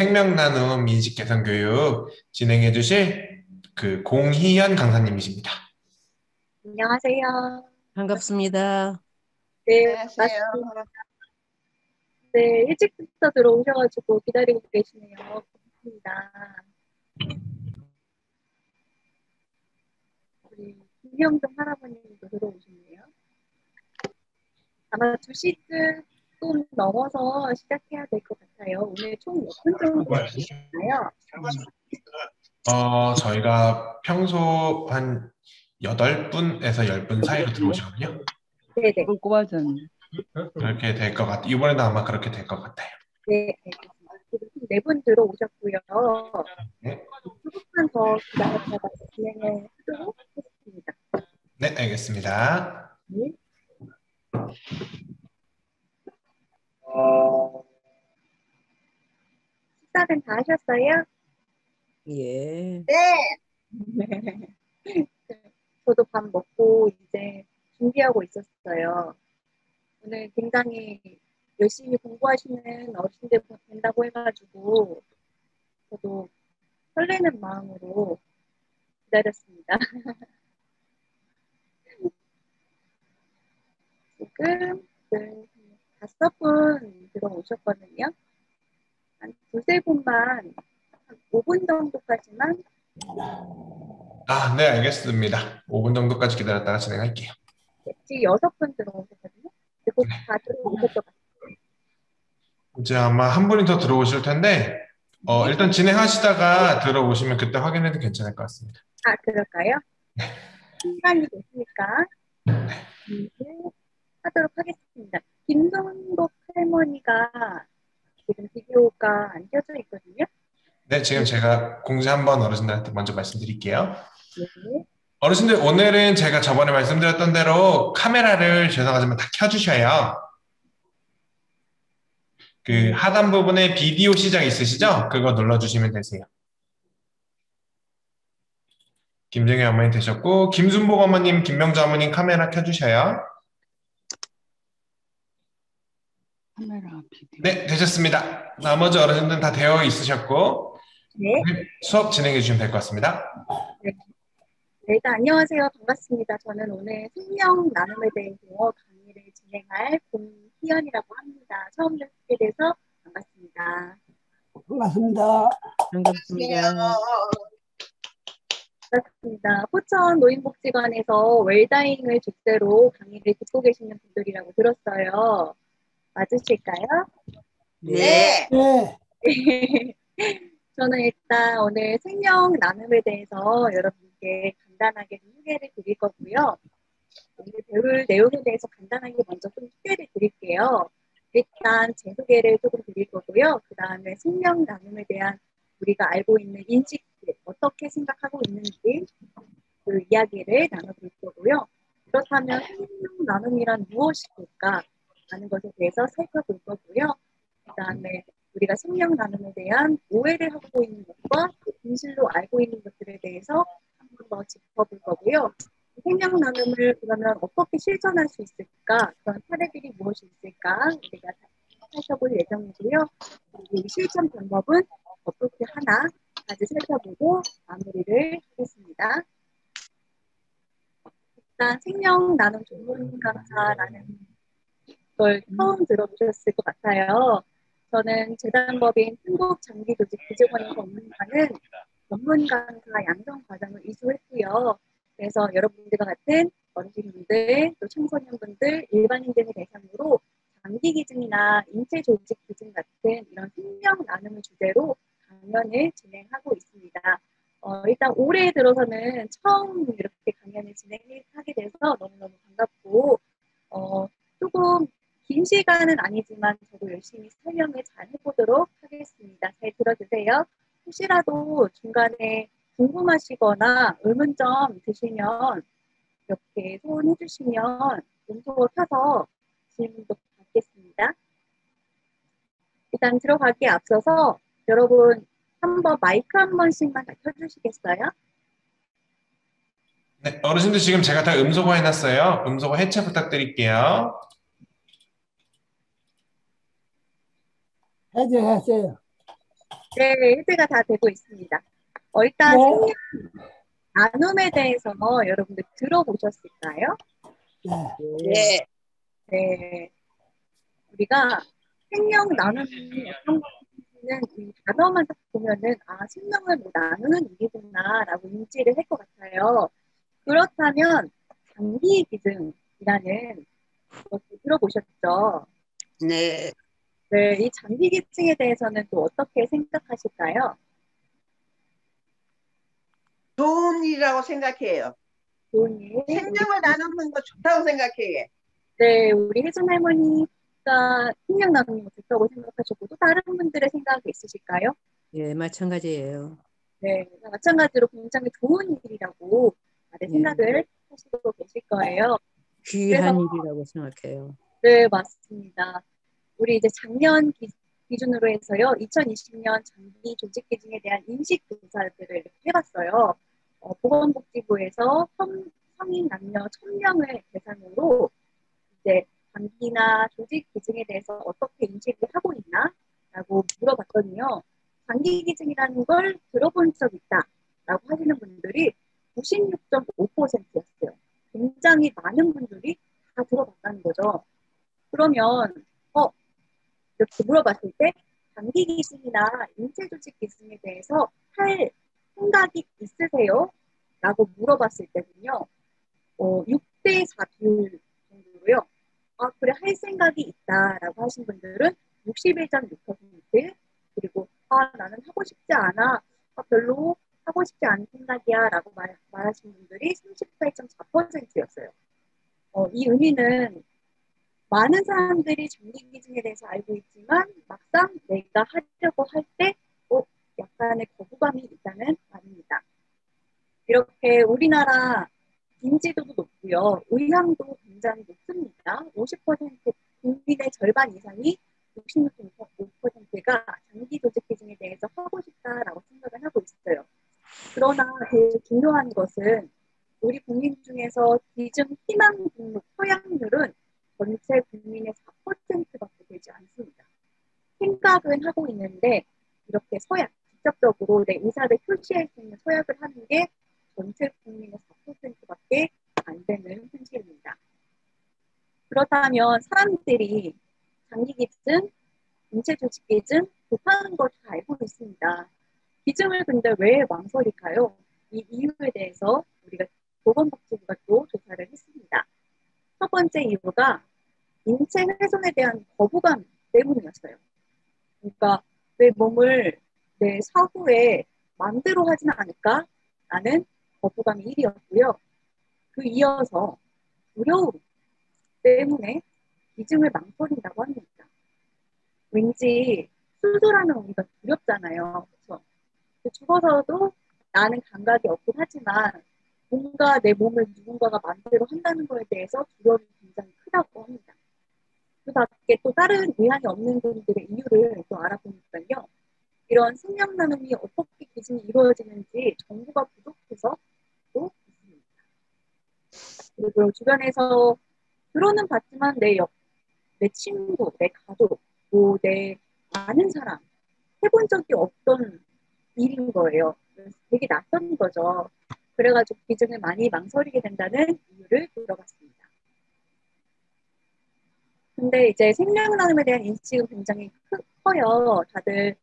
생명 나눔 인식 개선 교육 진행해 주실 그 공희연 강사님이십니다. 안녕하세요. 반갑습니다. 네, 안녕하세요. 반갑습니다. 네, 일찍부터 들어오셔가지고 기다리고 계시네요. 고맙습니다. 우리 김영동 할아버님도 들어오셨네요. 아마 2시쯤 좀 넘어서 시작해야 될 것 같아요. 오늘 총 몇 분 정도 되나요? 저희가 평소 한 8분에서 10분 사이로 들어오시거든요. 네네. 꼽아졌네. 그렇게 될 것 같아요. 이번에도 아마 그렇게 될 것 같아요. 네, 알겠습니다. 지금 4분 들어오셨고요. 네. 조금만 더 기다렸다가 진행을 하도록 하겠습니다. 네, 알겠습니다. 네. 식사는 다 하셨어요? 예. 네. 저도 밥 먹고 이제 준비하고 있었어요. 오늘 굉장히 열심히 공부하시는 어르신들 된다고 해가지고 저도 설레는 마음으로 기다렸습니다. 지금 5분 들어오셨거든요. 한 2-3분만 한 5분 정도까지만. 네, 알겠습니다. 5분 정도까지 기다렸다가 진행할게요. 지금 6분 들어오셨거든요. 곧 다 들어오실 것 같아요. 이제 아마 한 분이 더 들어오실 텐데 일단 진행하시다가 들어오시면 그때 확인해도 괜찮을 것 같습니다. 아, 그럴까요? 시간이 됐으니까 하도록 하겠습니다. 김선복 할머니가 지금 비디오가 안 켜져 있거든요. 네, 지금 제가 공지 한번 어르신들한테 먼저 말씀드릴게요. 네. 어르신들, 오늘은 제가 저번에 말씀드렸던 대로 카메라를 죄송하지만 다 켜주셔야 그 하단 부분에 비디오 시작 있으시죠? 그거 눌러주시면 되세요. 김정희 어머님 되셨고, 김순복 어머님, 김명주 어머님 카메라 켜주셔요. 카메라 비디오. 네, 되셨습니다. 나머지 어르신들은 다 되어 있으셨고 네. 수업 진행해 주시면 될 것 같습니다. 네. 네, 일단 안녕하세요. 반갑습니다. 저는 오늘 생명 나눔에 대해서 강의를 진행할 공희연이라고 합니다. 처음 뵙게 돼서 반갑습니다. 반갑습니다. 반갑습니다. 반갑습니다. 포천 노인복지관에서 웰다잉을 주제로 강의를 듣고 계시는 분들이라고 들었어요. 맞으실까요? 네. 네, 저는 일단 오늘 생명 나눔에 대해서 여러분께 간단하게 좀 소개를 드릴 거고요. 오늘 배울 내용에 대해서 간단하게 먼저 좀 소개를 드릴게요. 일단 제 소개를 조금 드릴 거고요. 그 다음에 생명 나눔에 대한 우리가 알고 있는 인식들, 어떻게 생각하고 있는지 그 이야기를 나눠볼 거고요. 그렇다면 생명 나눔이란 무엇일까 하는 것에 대해서 살펴볼 거고요. 그 다음에 우리가 생명 나눔에 대한 오해를 하고 있는 것과 진실로 알고 있는 것들에 대해서 한 번 더 짚어볼 거고요. 생명 나눔을 그러면 어떻게 실천할 수 있을까? 그런 사례들이 무엇이 있을까? 우리가 살펴볼 예정이고요. 그리고 이 실천 방법은 어떻게 하나까지 살펴보고 마무리를 하겠습니다. 일단 생명 나눔 전문 강사라는 걸 처음 들어보셨을 것 같아요. 저는 재단법인 한국장기조직구직원에서 업무하는 전문 강사 양성 과정을 이수했고요. 그래서 여러분들과 같은 어르신분들, 또 청소년분들, 일반인들을 대상으로 장기 기증이나 인체 조직 기증 같은 이런 생명 나눔을 주제로 강연을 진행하고 있습니다. 일단 올해 들어서는 처음 이렇게 강연을 진행하게 돼서 너무너무 반갑고 조금 긴 시간은 아니지만 저도 열심히 설명을 잘 해보도록 하겠습니다. 잘 들어주세요. 혹시라도 중간에 궁금하시거나 의문점 드시면 이렇게 소원해 주시면 문서 켜서 질문도 받겠습니다. 일단 들어가기에 앞서서 여러분 한번 마이크 한 번씩만 다 켜주시겠어요? 네, 어르신들 지금 제가 다 음소거 해놨어요. 음소거 해체 부탁드릴게요. 해제했어요. 네, 해제가 다 되고 있습니다. 일단 네. 생명 나눔에 대해서 여러분들 들어보셨을까요? 네. 네. 네, 우리가 생명 나눔이 어떤 건지는 이 단어만 딱 보면은 생명을 뭐 나누는 일이구나라고 인지를 할 것 같아요. 그렇다면 장기기증이라는 것도 들어보셨죠? 네. 네, 이 장기기증에 대해서는 또 어떻게 생각하실까요? 좋은 일이라고 생각해요. 좋은 일, 생명을 나누는 거 좋다고 생각해요. 네, 우리 혜준 할머니가 생명 나눔이 좋다고 생각하셨고 또 다른 분들의 생각이 있으실까요? 예, 마찬가지예요. 네, 마찬가지로 굉장히 좋은 일이라고 다들 예, 생각을 하시고 계실 거예요. 귀한 그래서 일이라고 생각해요. 네, 맞습니다. 우리 이제 작년 기준으로 해서요, 2020년 장기 조직 기증에 대한 인식 조사들을 이렇게 해봤어요. 보건복지부에서 성인 남녀 1000명을 대상으로 이제 장기나 조직 기증에 대해서 어떻게 인식을 하고 있나라고 물어봤더니요. 장기 기증이라는 걸 들어본 적 있다라고 하시는 분들이 96.5%였어요. 굉장히 많은 분들이 다 들어봤다는 거죠. 그러면 이렇게 물어봤을 때 장기 기증이나 인체 조직 기증에 대해서 할 생각이 있으세요? 라고 물어봤을 때는요. 6대 4 비율 정도로요. 그래, 할 생각이 있다라고 하신 분들은 61.6%, 그리고 나는 하고 싶지 않아, 별로 하고 싶지 않은 생각이야 라고 말하신 분들이 38.4%였어요. 이 의미는 많은 사람들이 장기기증에 대해서 알고 있지만 막상 내가 하려고 할 때 약간의 거부감이 있다는 말입니다. 이렇게 우리나라 인지도도 높고요. 의향도 굉장히 높습니다. 50% 국민의 절반 이상이 66.5%가 장기 조직 기증에 대해서 하고 싶다라고 생각을 하고 있어요. 그러나 제일 중요한 것은 우리 국민 중에서 기증 희망 등록 허용률은 전체 국민의 4%밖에 되지 않습니다. 생각은 하고 있는데 이렇게 직접적으로 내 의사를 표시할 수 있는 서약을 하는 게 전체 국민의 4%밖에 안 되는 현실입니다. 그렇다면 사람들이 장기 기증, 인체 조직 기증 좋다는 걸 다 알고 있습니다. 기증을 근데 왜 망설일까요? 이 이유에 대해서 우리가 보건복지부가 또 조사를 했습니다. 첫 번째 이유가 인체 훼손에 대한 거부감 때문이었어요. 그러니까 내 몸을 내 사후에 마음대로 하지는 않을까라는 거부감이 1위였고요. 그 이어서 두려움 때문에 기증을 망설인다고 합니다. 왠지 수술하는 우리가 두렵잖아요. 그렇죠? 죽어서도 나는 감각이 없긴 하지만 뭔가 내 몸을 누군가가 마음대로 한다는 거에 대해서 두려움이 굉장히 크다고 합니다. 그 밖에 또 다른 의향이 없는 분들의 이유를 또 알아보니까요. 이런 생명 나눔이 어떻게 기증이 이루어지는지 정보가 부족해서 또 있습니다. 그리고 주변에서 들어는 봤지만 내 친구, 내 가족, 내 아는 사람 해본 적이 없던 일인 거예요. 그래서 되게 낯선 거죠. 그래가지고 기증을 많이 망설이게 된다는 이유를 들어봤습니다. 근데 이제 생명 나눔에 대한 인식은 굉장히 커요. 다들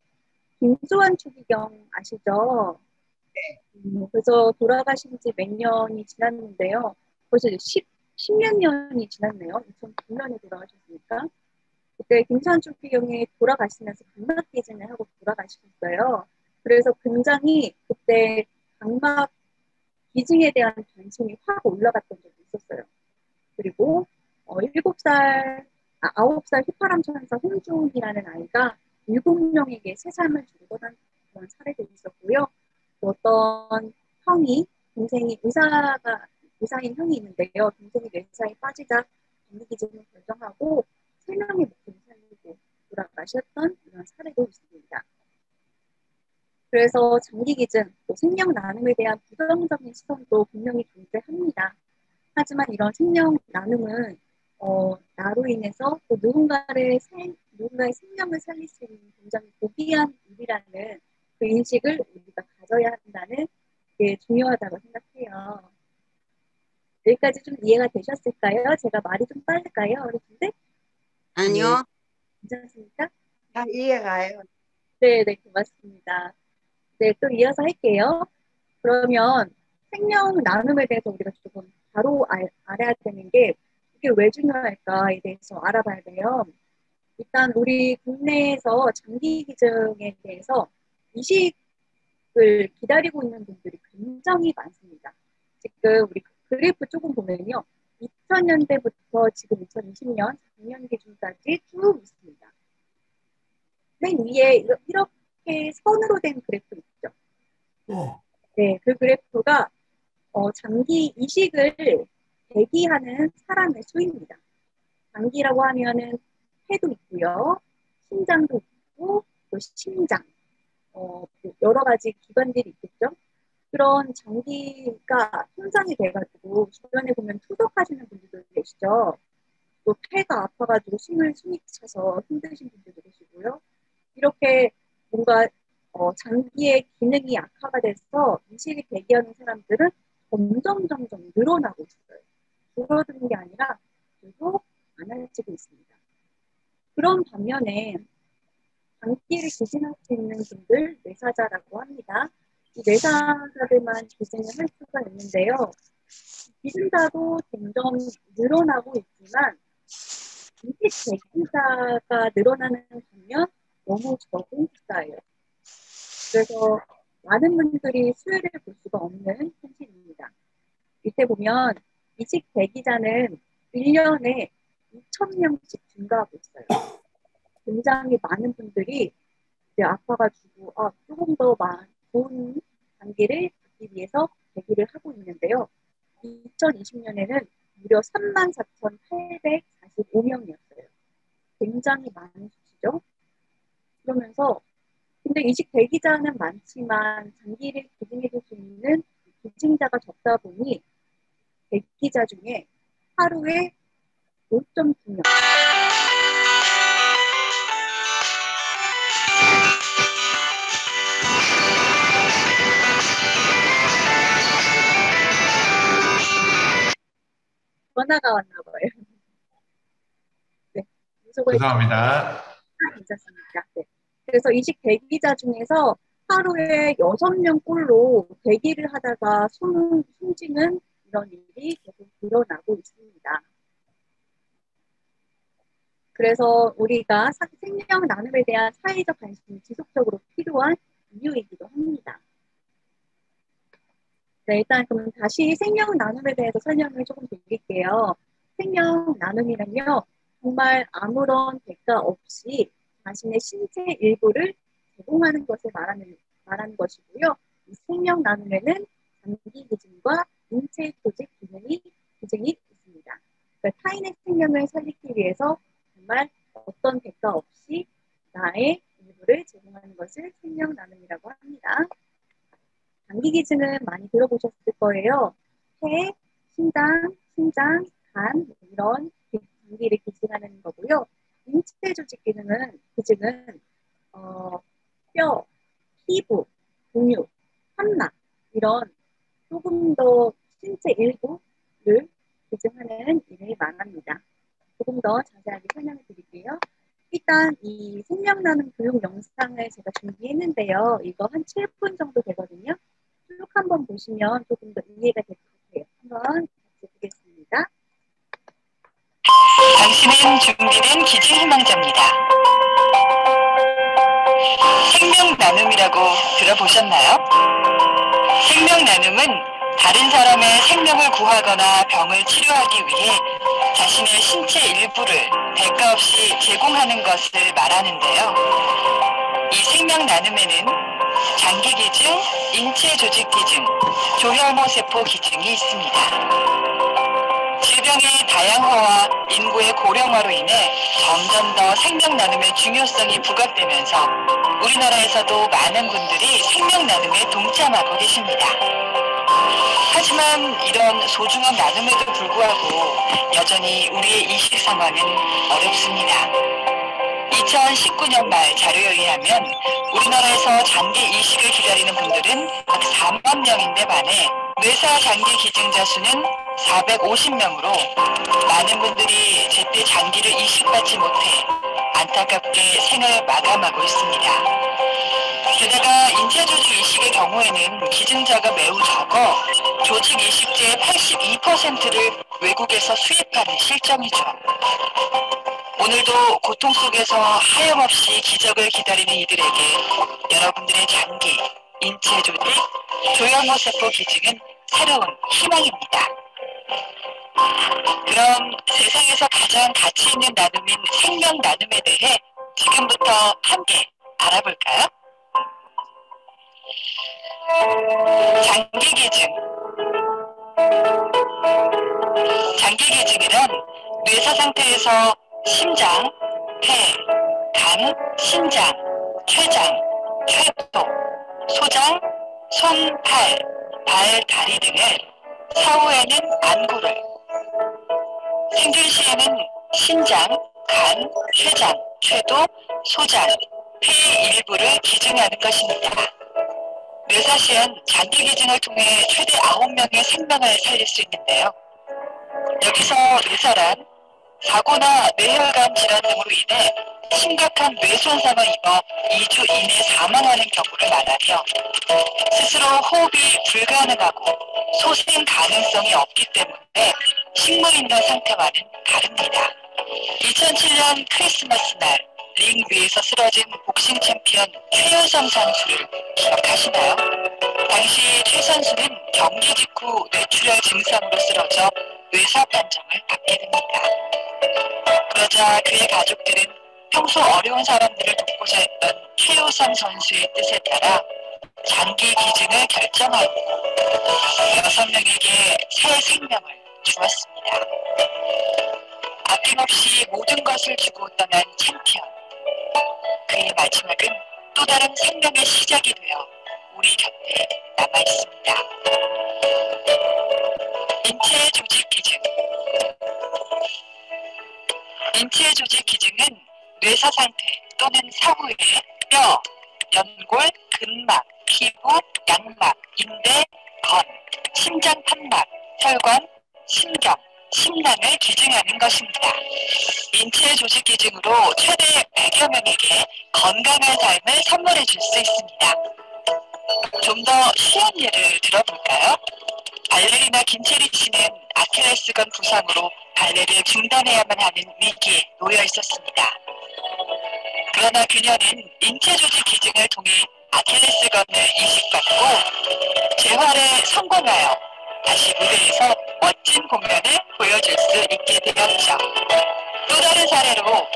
김수환 추기경 아시죠? 그래서 돌아가신 지 몇 년이 지났는데요. 벌써 10몇 년이 지났네요. 2009년에 돌아가셨으니까. 그때 김수환 추기경이 돌아가시면서 각막 기증을 하고 돌아가셨어요. 그래서 굉장히 그때 각막 기증에 대한 관심이 확 올라갔던 적이 있었어요. 그리고 7살, 9살 휘파람 천사 홍준이라는 아이가 7명에게 새 삶을 주고 떠난 그런 사례도 있었고요. 또 어떤 동생이 의사인 형이 있는데요. 동생이 의사에 빠지자 장기기증을 결정하고 3명의 목숨을 살리고 돌아가셨던 이런 사례도 있습니다. 그래서 장기기증, 또 생명 나눔에 대한 부정적인 시선도 분명히 존재합니다. 하지만 이런 생명 나눔은 나로 인해서 또 누군가의 누군가의 생명을 살릴 수 있는 굉장히 고귀한 일이라는 그 인식을 우리가 가져야 한다는 게 중요하다고 생각해요. 여기까지 좀 이해가 되셨을까요? 제가 말이 좀 빠를까요? 어르신들? 아니요. 괜찮습니까? 다 이해가요. 네, 네, 고맙습니다. 네, 또 이어서 할게요. 그러면 생명 나눔에 대해서 우리가 조금 바로 알아야 되는 게 이게 왜 중요할까에 대해서 알아봐야 돼요. 일단 우리 국내에서 장기 기증에 대해서 이식을 기다리고 있는 분들이 굉장히 많습니다. 지금 우리 그래프 조금 보면요. 2000년대부터 지금 2020년 작년 기준까지 쭉 있습니다. 맨 위에 이렇게 선으로 된 그래프 있죠. 네, 그 그래프가 장기 이식을 대기하는 사람의 수입니다. 장기라고 하면은 폐도 있고요, 심장도 있고, 또 심장, 여러 가지 기관들이 있겠죠. 그런 장기가 손상이 돼가지고 주변에 보면 투석하시는 분들도 계시죠. 또 폐가 아파가지고 숨이 차서 힘드신 분들도 계시고요. 이렇게 뭔가 장기의 기능이 약화가 돼서 이식이 대기하는 사람들은 점점 늘어나고 있어요. 줄어드는 게 아니라 계속 많아지고 있습니다. 그런 반면에 장기를 기증할 수 있는 분들 뇌사자라고 합니다. 이 뇌사자들만 기증을 할 수가 있는데요. 기증자도 점점 늘어나고 있지만 이식 대기자가 늘어나는 반면 너무 적은 숫자예요. 그래서 많은 분들이 수혜를 볼 수가 없는 현실입니다. 밑에 보면 이식 대기자는 1년에 2,000명씩 증가하고 있어요. 굉장히 많은 분들이 이제 아파가지고 조금 더 좋은 장기를 받기 위해서 대기를 하고 있는데요. 2020년에는 무려 34,845명이었어요. 굉장히 많은 수치죠. 그러면서 근데 이식 대기자는 많지만 장기를 기증해줄 수 있는 기증자가 적다 보니 대기자 중에 하루에 5.9명. 전화가 왔나 봐요. 네, 죄송합니다. 괜찮습니다. 네. 그래서 이식 대기자 중에서 하루에 6명 꼴로 대기를 하다가 숨지는 이런 일이 계속 일어나고 있습니다. 그래서 우리가 생명 나눔에 대한 사회적 관심이 지속적으로 필요한 이유이기도 합니다. 네, 일단 그럼 다시 생명 나눔에 대해서 설명을 조금 드릴게요. 생명 나눔이란요, 정말 아무런 대가 없이 자신의 신체 일부를 제공하는 것을 말하는 것이고요. 이 생명 나눔에는 장기 기증과 인체 조직 기증이 있습니다. 그러니까 타인의 생명을 살리기 위해서 정말 어떤 대가 없이 나의 일부를 제공하는 것을 생명 나눔이라고 합니다. 장기 기증은 많이 들어보셨을 거예요. 폐, 심장, 간 이런 장기를 기증하는 거고요. 인체 조직 기증은 뼈, 피부, 근육, 함막 이런 조금 더 신체 일부를 기증하는 일을 말합니다. 조금 더 자세하게 설명해 드릴게요. 일단 이 생명 나눔 교육 영상을 제가 준비했는데요. 이거 한 7분 정도 되거든요. 쭉 한번 보시면 조금 더 이해가 될 것 같아요. 한번 같이 보겠습니다. 당신은 준비된 기증 희망자입니다. 생명 나눔이라고 들어보셨나요? 생명 나눔은 다른 사람의 생명을 구하거나 병을 치료하기 위해 자신의 신체 일부를 대가 없이 제공하는 것을 말하는데요. 이 생명 나눔에는 장기 기증, 인체 조직 기증, 조혈모 세포 기증이 있습니다. 질병의 다양화와 인구의 고령화로 인해 점점 더 생명 나눔의 중요성이 부각되면서 우리나라에서도 많은 분들이 생명 나눔에 동참하고 계십니다. 하지만 이런 소중한 나눔에도 불구하고 여전히 우리의 이식 상황은 어렵습니다. 2019년 말 자료에 의하면 우리나라에서 장기 이식을 기다리는 분들은 약 4만 명인데 반해 뇌사 장기 기증자 수는 450명으로 많은 분들이 제때 장기를 이식받지 못해 안타깝게 생을 마감하고 있습니다. 게다가 인체 조직 이식의 경우에는 기증자가 매우 적어 조직 이식제의 82%를 외국에서 수입하는 실정이죠. 오늘도 고통 속에서 하염없이 기적을 기다리는 이들에게 여러분들의 장기, 인체 조직, 조혈모 세포 기증은 새로운 희망입니다. 그럼 세상에서 가장 가치 있는 나눔인 생명 나눔에 대해 지금부터 함께 알아볼까요? 장기 기증. 장기 기증이란 뇌사 상태에서 심장, 폐, 간, 신장, 췌장, 췌도, 소장, 손, 팔, 발, 다리 등을 사후에는 안구를, 생존 시에는 신장, 간, 췌장, 췌도, 소장, 폐의 일부를 기증하는 것입니다. 뇌사시엔 장기 기증을 통해 최대 9명의 생명을 살릴 수 있는데요. 여기서 뇌사란 사고나 뇌혈관 질환 등으로 인해 심각한 뇌 손상을 입어 2주 이내 사망하는 경우를 말하며 스스로 호흡이 불가능하고 소생 가능성이 없기 때문에 식물 있는 상태와는 다릅니다. 2007년 크리스마스 날 링 위에서 쓰러진 복싱 챔피언 최효성 선수를 기억하시나요? 당시 최 선수는 경기 직후 뇌출혈 증상으로 쓰러져 뇌사 판정을 받게 됩니다. 그러자 그의 가족들은 평소 어려운 사람들을 돕고자 했던 최효성 선수의 뜻에 따라 장기 기증을 결정하고 6명에게 새 생명을 주었습니다. 아낌없이 모든 것을 주고 떠난 챔피언. 그의 마지막은 또 다른 생명의 시작이 되어 우리 곁에 남아 있습니다. 인체 조직 기증. 인체 조직 기증은 뇌사 상태 또는 사후에 뼈, 연골, 근막, 피부, 양막, 인대, 건, 심장 판막, 혈관, 신경, 심낭을 기증하는 것입니다. 인체 조직 기증으로 최대 100여 명에게 건강한 삶을 선물해 줄 수 있습니다. 좀 더 쉬운 예를 들어볼까요? 발레리나 김채리 씨는 아킬레스건 부상으로 발레를 중단해야만 하는 위기에 놓여 있었습니다. 그러나 그녀는 인체 조직 기증을 통해 아킬레스건을 이식받고 재활에 성공하여 다시 무대에서 멋진 공연을 보여줄 수 있게 되었죠. 또 다른 사례로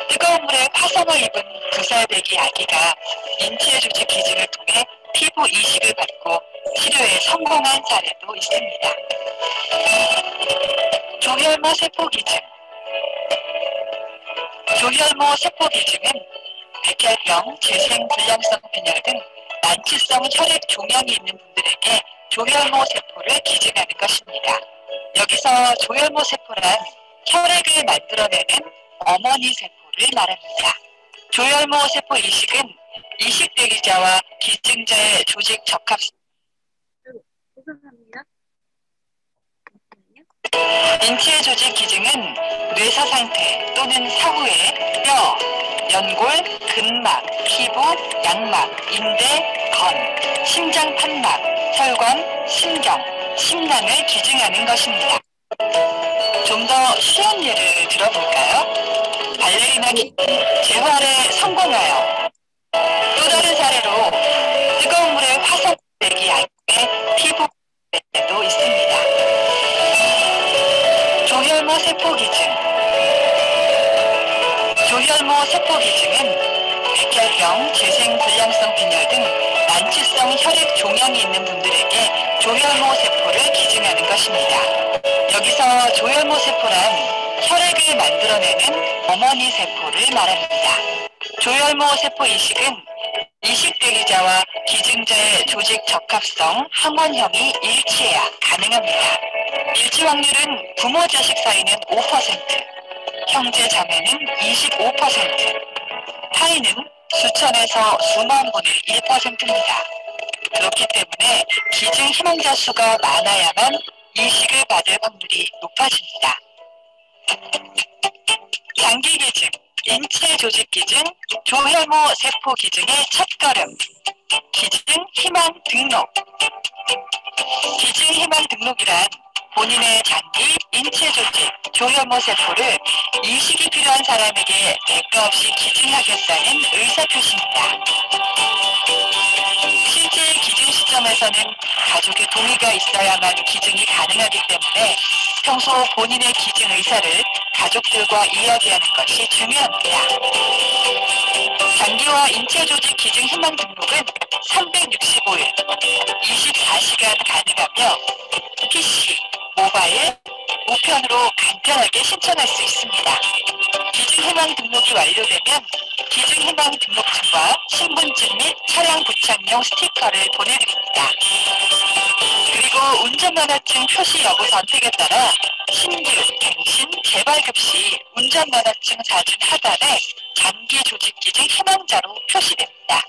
뜨거운 물에 화상을 입은 2살 배기 아기가 인체 조직 기증을 통해 피부 이식을 받고 치료에 성공한 사례도 있습니다. 조혈모 세포 기증. 조혈모 세포 기증은 백혈병, 재생불량성 빈혈 등 난치성 혈액 종양이 있는 분들에게 조혈모 세포를 기증하는 것입니다. 여기서 조혈모 세포란 혈액을 만들어내는 어머니 세포를 말합니다. 조혈모 세포 이식은 이식 대기자와 기증자의 조직 적합성. 죄송합니다. 인체 조직 기증은 뇌사 상태 또는 사후에 뼈, 연골, 근막, 피부, 양막, 인대, 건, 심장 판막, 혈관, 신경, 심낭을 기증하는 것입니다. 좀 더 쉬운 예를 들어볼까요? 발레리나 재활에 성공하여 또 다른 사례로 뜨거운 물에 화상 내기 아이의 피부에도 있습니다. 조혈모 세포 기증. 조혈모 세포 기증은 백혈병, 재생불량성 빈혈 등 난치성 혈액 종양이 있는 분들에게 조혈모 세포를 기증하는 것입니다. 여기서 조혈모 세포란 혈액을 만들어내는 어머니 세포를 말합니다. 조혈모 세포 이식은 이식 대기자와 기증자의 조직 적합성, 항원형이 일치해야 가능합니다. 일치 확률은 부모 자식 사이는 5%, 형제 자매는 25%, 타인은 수천에서 수만 분의 1%입니다. 그렇기 때문에 기증 희망자 수가 많아야만 이식을 받을 확률이 높아집니다. 장기 기증, 인체 조직 기증, 조혈모 세포 기증의 첫걸음, 기증 희망 등록. 기증 희망 등록이란 본인의 장기, 인체 조직, 조혈모 세포를 이식이 필요한 사람에게 대가 없이 기증하겠다는 의사표시입니다. 실제 기증 시점에서는 가족의 동의가 있어야만 기증이 가능하기 때문에 평소 본인의 기증 의사를 가족들과 이야기하는 것이 중요합니다. 장기와 인체 조직 기증 희망 등록은 365일, 24시간 가능하며 PC, 모바일, 우편으로 간편하게 신청할 수 있습니다. 기증 희망 등록이 완료되면 기증 희망 등록증과 신분증 및 차량 부착용 스티커를 보내드립니다. 그리고 운전면허증 표시 여부 선택에 따라 신규, 갱신, 재발급시 운전면허증 사진 하단에 장기 조직 기증 희망자로 표시됩니다.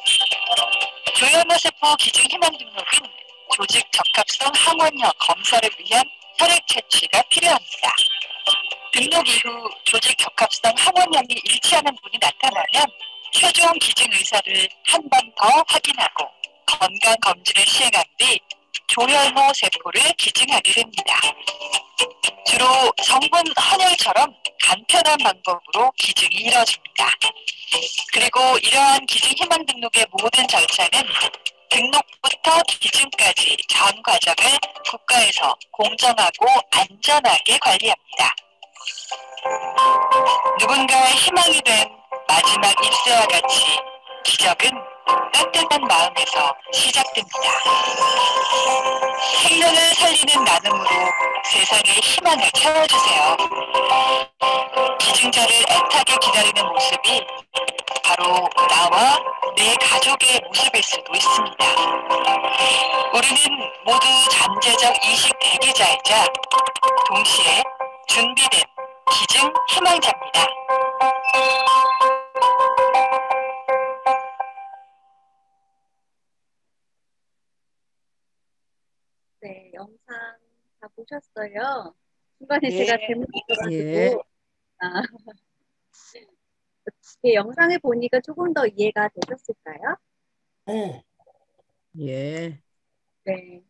조혈모세포 기증 희망 등록은 조직 적합성 항원형 검사를 위한 혈액 채취가 필요합니다. 등록 이후 조직 적합성 항원형이 일치하는 분이 나타나면 최종 기증 의사를 한 번 더 확인하고 건강 검진을 시행한 뒤 조혈모 세포를 기증하게 됩니다. 주로 성분 헌혈처럼 간편한 방법으로 기증이 이뤄집니다. 그리고 이러한 기증 희망 등록의 모든 절차는 등록부터 기증까지 전 과정을 국가에서 공정하고 안전하게 관리합니다. 누군가의 희망이 된 마지막 입새와 같이 기적은 따뜻한 마음에서 시작됩니다. 생명을 살리는 나눔으로 세상의 희망을 채워주세요. 기증자를 애타게 기다리는 모습이 바로 나와 내 가족의 모습일 수도 있습니다. 우리는 모두 잠재적 이식 대기자이자 동시에 준비된 기증 희망자입니다. 네, 영상 다 보셨어요? 중간에 네. 제가 잘못 예. 들어가지고 영상을 보니까 조금 더 이해가 되셨을까요? 네. 예. 네.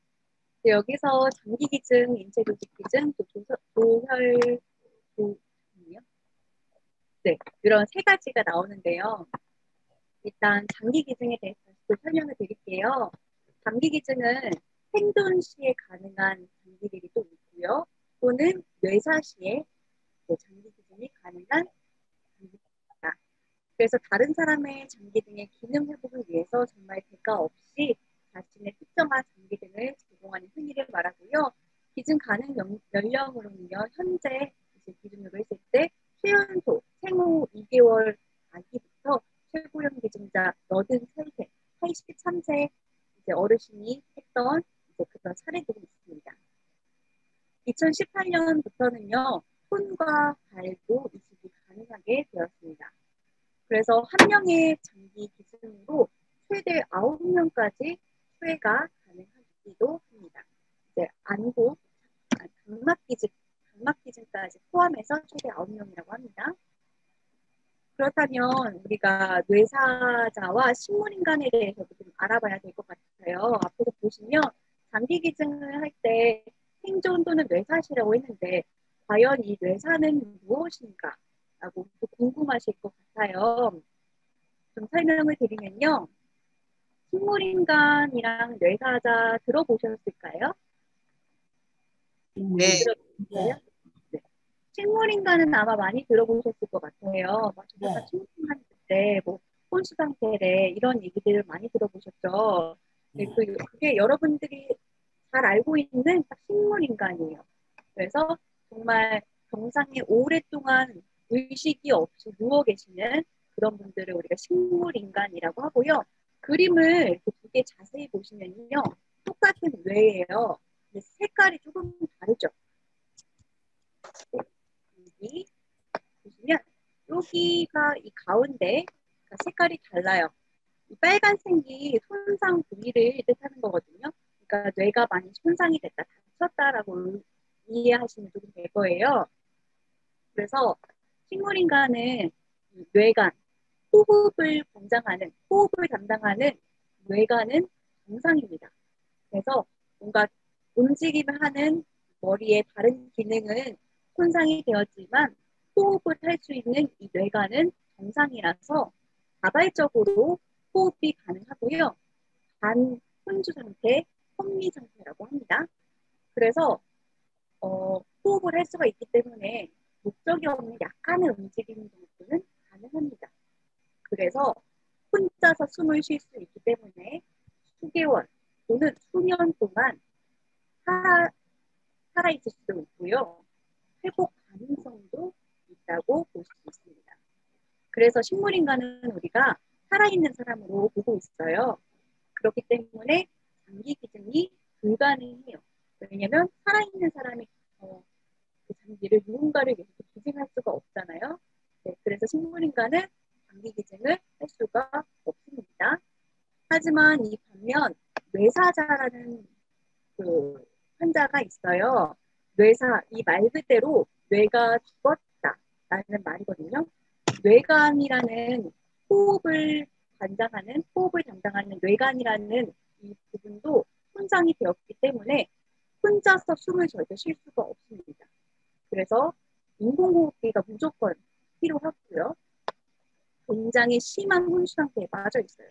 여기서 장기 기증, 인체 조직 기증, 또 조혈이요? 네, 이런 세 가지가 나오는데요. 일단 장기 기증에 대해서 또 설명을 드릴게요. 장기 기증은 생존 시에 가능한 장기들이 또 있고요. 또는 뇌사 시에 장기 기증이 가능한 장기입니다. 그래서 다른 사람의 장기 등의 기능 회복을 위해서 정말 대가 없이 자신의 특정한 장기 등을 제공하는 행위를 말하고요. 기증 가능 연령으로는요. 현재 기준으로 했을 때 최연소 생후 2개월 아기부터 최고령 기증자 83세, 83세 어르신이 했던 그런 사례들이 있습니다. 2018년부터는요. 손과 발도 이식이 가능하게 되었습니다. 그래서 한 명의 장기 기증으로 최대 9명까지 수혜가 가능하기도 합니다. 이제 안구, 각막 기증까지 포함해서 최대 9명이라고 합니다. 그렇다면 우리가 뇌사자와 식물인간에 대해서도 좀 알아봐야 될 것 같아요. 앞에서 보시면 장기 기증을 할 때 생존 또는 뇌사시라고 했는데 과연 이 뇌사는 무엇인가? 라고 궁금하실 것 같아요. 좀 설명을 드리면요. 식물인간이랑 뇌사자 들어보셨을까요? 네. 들어보셨어요? 네. 식물인간은 아마 많이 들어보셨을 것 같아요. 저희가 네. 식물인간 때 혼수 상태래 이런 얘기들을 많이 들어보셨죠. 네, 그게 여러분들이 잘 알고 있는 딱 식물인간이에요. 그래서 정말 정상에 오랫동안 의식이 없이 누워 계시는 그런 분들을 우리가 식물인간이라고 하고요. 그림을 두 개 자세히 보시면요. 똑같은 뇌예요. 근데 색깔이 조금 다르죠. 여기 보시면 여기가 이 가운데 색깔이 달라요. 이 빨간색이 손상 부위를 뜻하는 거거든요. 그러니까 뇌가 많이 손상이 됐다, 다쳤다라고 이해하시면 조금 될 거예요. 그래서 식물인간은 이 뇌간, 호흡을 담당하는 뇌간은 정상입니다. 그래서 뭔가 움직임을 하는 머리의 다른 기능은 손상이 되었지만 호흡을 할 수 있는 이 뇌간은 정상이라서 자발적으로 호흡이 가능하고요. 반혼주 상태, 혼미 상태라고 합니다. 그래서 호흡을 할 수가 있기 때문에 목적이 없는 약간의 움직임 정도는 가능합니다. 그래서 혼자서 숨을 쉴 수 있기 때문에 수개월 또는 수년 동안 살아있을 수도 있고요. 회복 가능성도 있다고 볼 수 있습니다. 그래서 식물인간은 우리가 살아있는 사람으로 보고 있어요. 그렇기 때문에 장기 기증이 불가능해요. 왜냐면 살아있는 사람이 그 장기를 누군가를 위해서 기증할 수가 없잖아요. 네, 그래서 식물인간은 장기 기증을 할 수가 없습니다. 하지만 이 반면 뇌사자라는 그 환자가 있어요. 이 말 그대로 뇌가 죽었다라는 말이거든요. 뇌간이라는 호흡을 담당하는 뇌간이라는 이 부분도 손상이 되었기 때문에 혼자서 숨을 절대 쉴 수가 없습니다. 그래서 인공호흡기가 무조건 필요하고요. 굉장히 심한 혼수 상태에 빠져 있어요.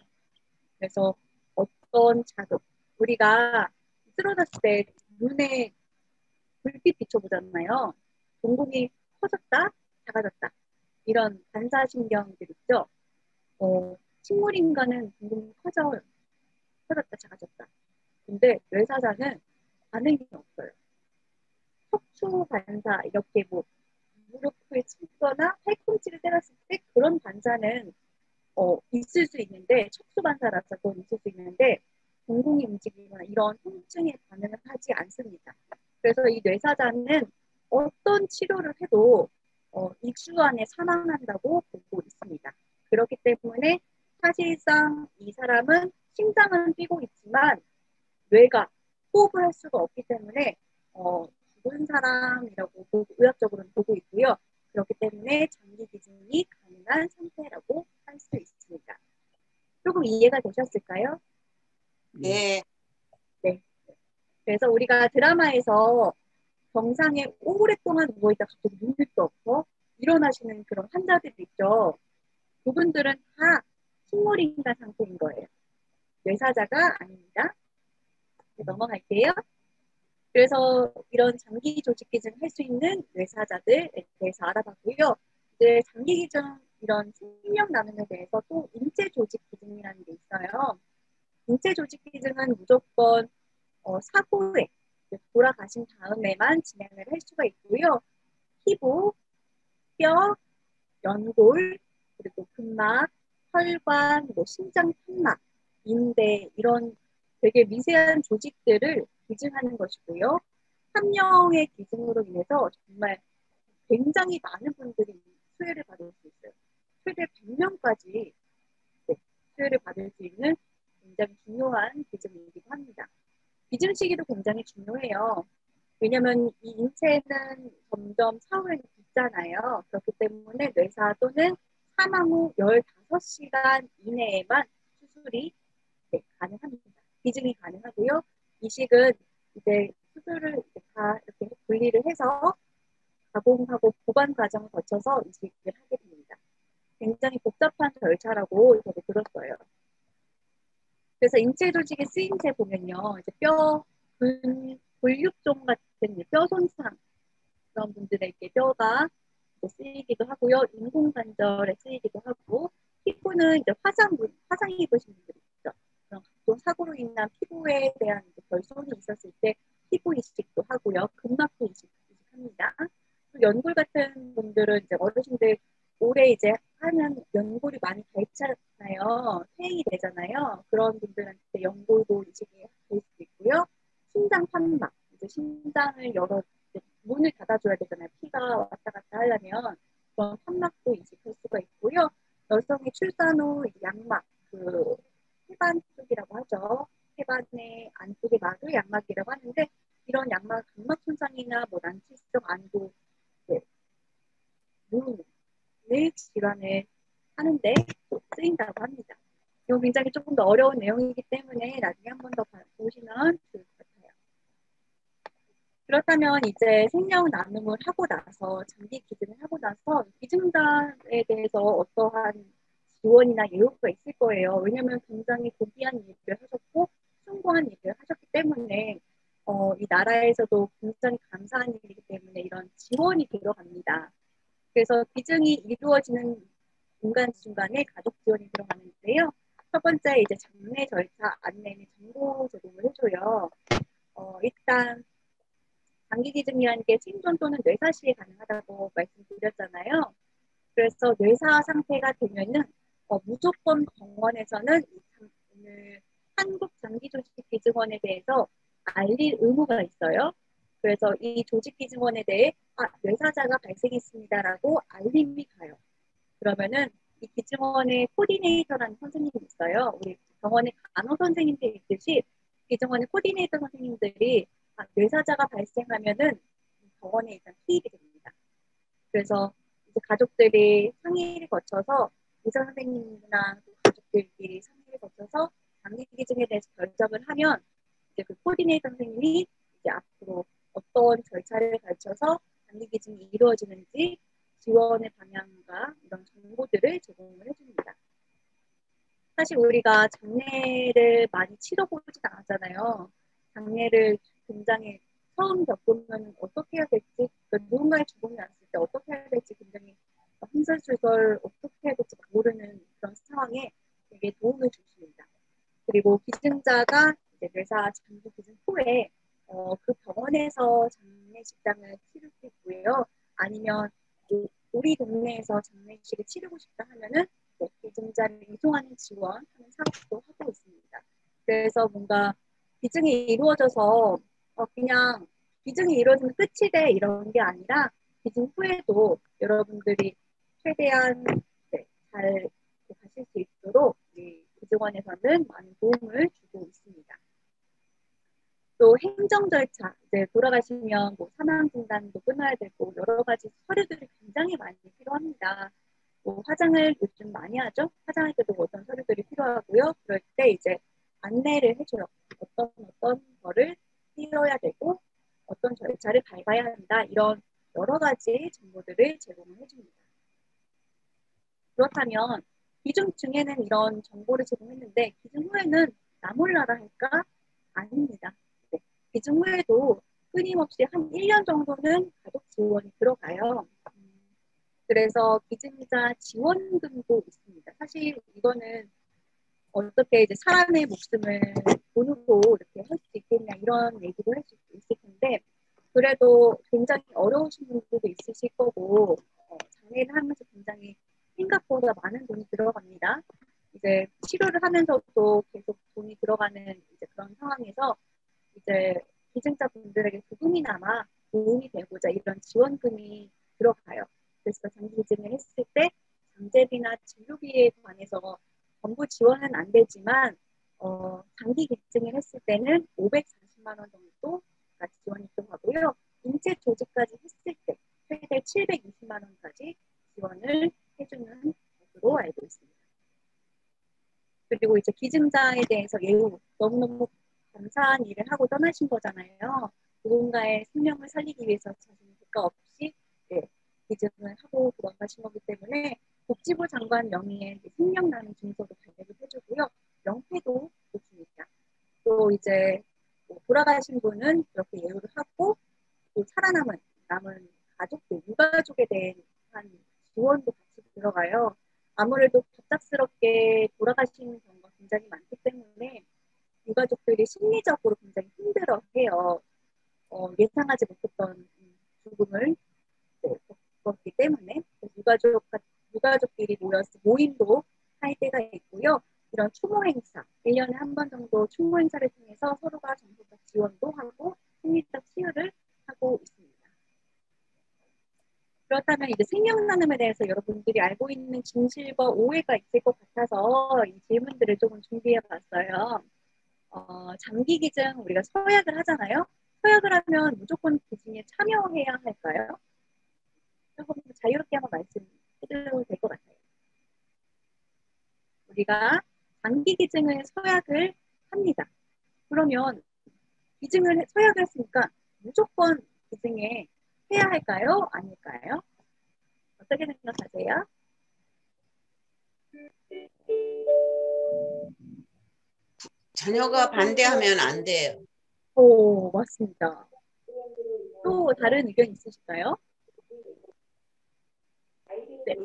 그래서 어떤 자극, 우리가 쓰러졌을 때 눈에 불빛 비춰보잖아요. 동공이 커졌다, 작아졌다. 이런 반사신경들 있죠. 식물인간은 동공이 커졌다, 작아졌다. 근데 뇌사자는 반응이 없어요. 척추 반사, 이렇게 뭐 무릎을 치거나 팔꿈치를 때렸을 때 그런 반사는 있을 수 있는데, 척수 반사라서 그건 있을 수 있는데 동공이 움직이거나 이런 통증에 반응을 하지 않습니다. 그래서 이 뇌사자는 어떤 치료를 해도 2주 안에 사망한다고 보고 있습니다. 그렇기 때문에 사실상 이 사람은 심장은 뛰고 있지만 뇌가 호흡을 할 수가 없기 때문에 죽은 사람이라고 의학적으로는 보고 있고요. 그렇기 때문에 장기 기증이 가능한 상태라고 할 수 있습니다. 조금 이해가 되셨을까요? 네. 네. 그래서 우리가 드라마에서 병상에 오랫동안 누워있다 갑자기 눈을 떠서 일어나시는 그런 환자들 있죠. 그분들은 다 식물인간 상태인 거예요. 뇌사자가 아닙니다. 넘어갈게요. 그래서 이런 장기 조직 기증 할 수 있는 뇌사자들에 대해서 알아봤고요. 이제 장기 기증, 이런 생명 나눔에 대해서 또 인체 조직 기증이라는 게 있어요. 인체 조직 기증은 무조건 사고에 돌아가신 다음에만 진행을 할 수가 있고요. 피부, 뼈, 연골, 그리고 근막, 혈관, 심장 판막, 인대 이런 되게 미세한 조직들을 기증하는 것이고요. 한 명의 기증으로 인해서 정말 굉장히 많은 분들이 수혜를 받을 수 있어요. 최대 100명까지 수혜를 받을 수 있는 굉장히 중요한 기증이기도 합니다. 기증 시기도 굉장히 중요해요. 왜냐하면 이 인체는 점점 사후에는 붓잖아요. 그렇기 때문에 뇌사 또는 사망 후 15시간 이내에만 수술이 가능합니다. 기증이 가능하고요. 이식은 이제 수술을 다 이렇게 분리를 해서 가공하고 보관 과정을 거쳐서 이식을 하게 됩니다. 굉장히 복잡한 절차라고 저도 들었어요. 그래서 인체 조직의 쓰임새 보면요, 이제 골육종 같은 뼈 손상 그런 분들에게 뼈가 쓰이기도 하고요, 인공관절에 쓰이기도 하고, 피부는 이제 화상 입으신 분들이 있죠. 그런 각종 사고로 인한 피부에 대한 결손이 있었을 때 피부 이식도 하고요, 근막도 이식합니다. 또 연골 같은 분들은 이제 어르신들 오래 이제 하면 연골이 많이 닳잖아요. 퇴행이 되잖아요. 그런 분들한테 연골도 이식이 될 수도 있고요. 심장 판막, 이제 심장을 문을 닫아줘야 되잖아요. 피가 왔다 갔다 하려면 그런 판막도 이식할 수가 있고요. 여성이 출산 후 혈관의 안쪽의 막을 양막이라고 하는데 이런 양막 각막 손상이나 뭐 난치성 안구, 네, 눈의 질환을 하는데 쓰인다고 합니다. 이거 굉장히 조금 더 어려운 내용이기 때문에 나중에 한 번 더 보시면 좋을 것 같아요. 그렇다면 이제 생명 나눔을 하고 나서 장기 기증을 하고 나서 기증자에 대해서 어떠한 지원이나 예우가 있을 거예요. 왜냐하면 굉장히 고귀한 일을 하셨고 숭고한 일을 하셨기 때문에 이 나라에서도 굉장히 감사한 일이기 때문에 이런 지원이 들어갑니다. 그래서 기증이 이루어지는 중간중간에 가족 지원이 들어가는데요. 첫 번째 이제 장례 절차 안내는 정보 제공을 해줘요. 일단 장기 기증이라는 게 생존 또는 뇌사 시에 가능하다고 말씀드렸잖아요. 그래서 뇌사 상태가 되면은 무조건 병원에서는 오늘 한국장기조직기증원에 대해서 알릴 의무가 있어요. 그래서 이 조직기증원에 대해 뇌사자가 발생했습니다라고 알림이 가요. 그러면은 이 기증원의 코디네이터라는 선생님이 있어요. 우리 병원의 간호 선생님들이 있듯이 기증원의 코디네이터 선생님들이 뇌사자가 발생하면은 병원에 일단 투입이 됩니다. 그래서 이제 가족들이 상의를 거쳐서 의사 선생님이나 가족들끼리 상의를 거쳐서 장기 기증에 대해서 결정을 하면 이제 그 코디네이터 선생님이 이제 앞으로 어떤 절차를 거쳐서 장기 기증이 이루어지는지 지원의 방향과 이런 정보들을 제공을 해줍니다. 사실 우리가 장례를 많이 치러보지 않았잖아요. 장례를 굉장히 처음 겪으면 어떻게 해야 될지, 그러니까 누군가의 죽음이 났을 때 어떻게 해야 될지 굉장히 힘들수설 어떻게 해야 될지 모르는 그런 상황에 되게 도움을 주십니다. 그리고 기증자가 이제 뇌사 장기 기증 후에 그 병원에서 장례식장을 치를 수 있고요. 아니면 우리 동네에서 장례식을 치르고 싶다 하면은 기증자를 이송하는 지원하는 사업도 하고 있습니다. 그래서 뭔가 기증이 이루어져서 그냥 기증이 이루어지면 끝이 돼 이런 게 아니라 기증 후에도 여러분들이 최대한 잘 가실 수 있도록 이 기증원에서는 많은 도움을 주고 있습니다. 또 행정 절차, 이제 돌아가시면 뭐 사망 진단도 끊어야 되고 여러 가지 서류들이 굉장히 많이 필요합니다. 뭐 화장을 요즘 많이 하죠. 화장할 때도 어떤 서류들이 필요하고요. 그럴 때 이제 안내를 해줘요. 어떤 거를 띄워야 되고 어떤 절차를 밟아야 한다. 이런 여러 가지 정보들을 제공을 해줍니다. 그렇다면 기증 중에는 이런 정보를 제공했는데 기증 후에는 나 몰라라 할까? 아닙니다. 네. 기증 후에도 끊임없이 한 1년 정도는 가족 지원이 들어가요. 그래서 기증자 지원금도 있습니다. 사실 이거는 어떻게 이제 사람의 목숨을 돈으로 이렇게 할 수 있겠냐 이런 얘기도 할 수 있을 텐데 그래도 굉장히 어려우신 분들도 있으실 거고 장례를 하면서 굉장히 생각보다 많은 돈이 들어갑니다. 이제 치료를 하면서도 계속 돈이 들어가는 이제 그런 상황에서 이제 기증자분들에게 조금이나마 도움이 되고자 이런 지원금이 들어가요. 그래서 장기 기증을 했을 때 장제비나 진료비에 관해서 전부 지원은 안 되지만 장기 기증을 했을 때는 540만 원 정도가 지원이 들어가고요. 인체 조직까지 했을 때 최대 720만 원까지 지원을 해주는 것으로 알고 있습니다. 그리고 이제 기증자에 대해서 예우 너무너무 감사한 일을 하고 떠나신 거잖아요. 누군가의 생명을 살리기 위해서 자신의 대가 없이 기증을 하고 돌아가신 거기 때문에 복지부 장관 명의의 생명나눔 증서도 발급을 해주고요. 명패도 줍니다. 또 이제 돌아가신 분은 그렇게 예우를 하고 또 살아남은 가족들, 유가족에 대한 지원도 같이 들어가요. 아무래도 갑작스럽게 돌아가시는 경우가 굉장히 많기 때문에 유가족들이 심리적으로 굉장히 힘들어해요. 예상하지 못했던 죽음을 겪었기 때문에 유가족끼리 모여서 모임도 할 때가 있고요. 이런 추모 행사, 1년에 한 번 정도 추모 행사를 통해서 서로가 정서적 지원도 하고 심리적 치유를 하고 있습니다. 그렇다면 이제 생명나눔에 대해서 여러분들이 알고 있는 진실과 오해가 있을 것 같아서 이 질문들을 조금 준비해 봤어요. 장기 기증 우리가 서약을 하잖아요. 서약을 하면 무조건 기증에 참여해야 할까요? 조금 자유롭게 한번 말씀해드려도 될 것 같아요. 우리가 장기 기증을 서약을 합니다. 그러면 서약을 했으니까 무조건 기증에 해야 할까요? 아닐까요? 어떻게 생각하세요? 자녀가 반대하면 안 돼요. 오, 맞습니다. 또 다른 의견 있으실까요? 네.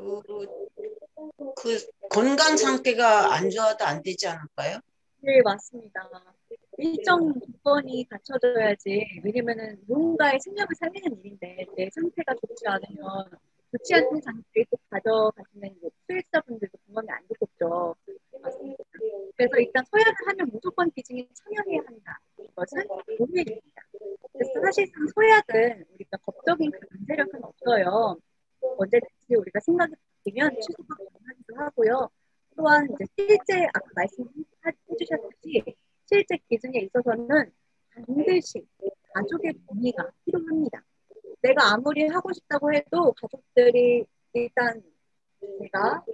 그 건강 상태가 안 좋아도 안 되지 않을까요? 네, 맞습니다. 일정 조건이 갖춰져야지. 왜냐면은 누군가의 생명을 살리는 일인데 내 상태가 좋지 않으면 좋지 않은 상태를 또 가져가시는 수혜자분들도 건강이 안 좋겠죠. 맞습니다. 그래서 일단 서약을 하면 무조건 기증에 참여해야 한다. 이것은 오해입니다. 그래서 사실상 서약은 우리가 법적인 강제력은 없어요. 언제든지 우리가 생각이 바뀌면 취소가 가능하기도 하고요. 또한 이제 실제 아까 말씀해 주셨듯이 실제 기준에 있어서는 반드시 가족의 동의가 필요합니다. 내가 아무리 하고 싶다고 해도 가족들이 일단 제가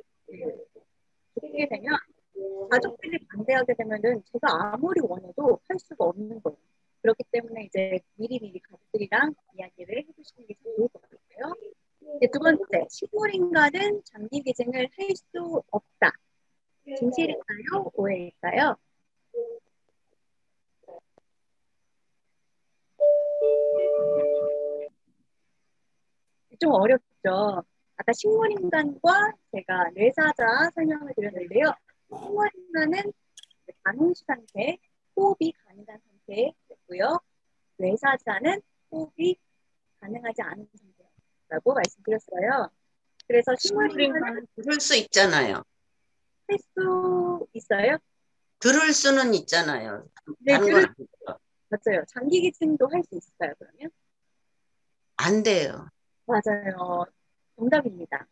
죽게 되면 가족들이 반대하게 되면은 제가 아무리 원해도 할 수가 없는 거예요. 그렇기 때문에 이제 미리미리 가족들이랑 이야기를 해주시는 게 좋을 것 같고요. 두 번째, 식물인간은 장기 기증을 할 수 없다. 진실일까요? 오해일까요? 좀 어렵죠. 아까 식물인간과 제가 뇌사자 설명을 드렸는데요. 식물인간은 가능시 상태, 호흡이 가능한 상태였고요. 뇌사자는 호흡이 가능하지 않은 상태라고 말씀드렸어요. 그래서 식물인간은 들을 수 있잖아요. 할 수 있어요? 들을 수는 있잖아요. 네, 다른 건 맞아요. 장기 기증도 할 수 있어요, 그러면? 안 돼요. 맞아요. 정답입니다.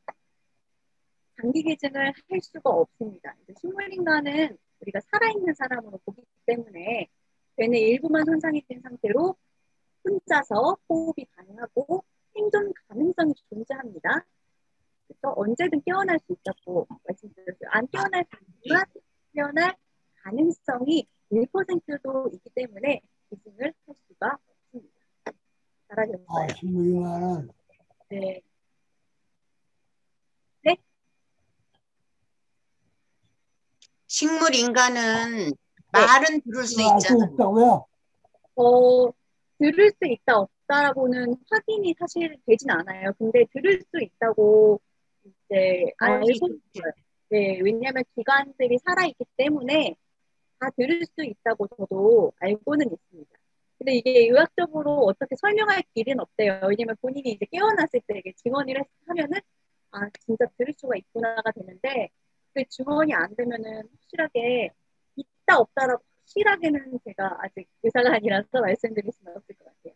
장기 기증을 할 수가 없습니다. 식물인간은 우리가 살아있는 사람으로 보기 때문에 뇌의 일부만 손상이 된 상태로 혼자서 호흡이 가능하고 생존 가능성이 존재합니다. 그래서 언제든 깨어날 수 있다고 말씀드렸어요. 안 깨어날 수 있지만 깨어날 가능성이 1%도 있기 때문에 기증을 할 수가 없습니다. 잘하셨어요. 식물인간은 네. 네? 식물 인간은 말은 들을 수 있잖아요. 없다고요? 들을 수 있다 없다라고는 확인이 사실 되진 않아요. 근데 들을 수 있다고 이제 알고 있어요. 네, 왜냐하면 기관들이 살아있기 때문에 다 들을 수 있다고 저도 알고는 있습니다. 근데 이게 의학적으로 어떻게 설명할 길은 없대요. 왜냐면 본인이 이제 깨어났을 때 이게 증언을 하면은 아 진짜 들을 수가 있구나가 되는데 그 증언이 안 되면은 확실하게 있다 없다라고 확실하게는 제가 아직 의사가 아니라서 말씀드릴 수는 없을 것 같아요.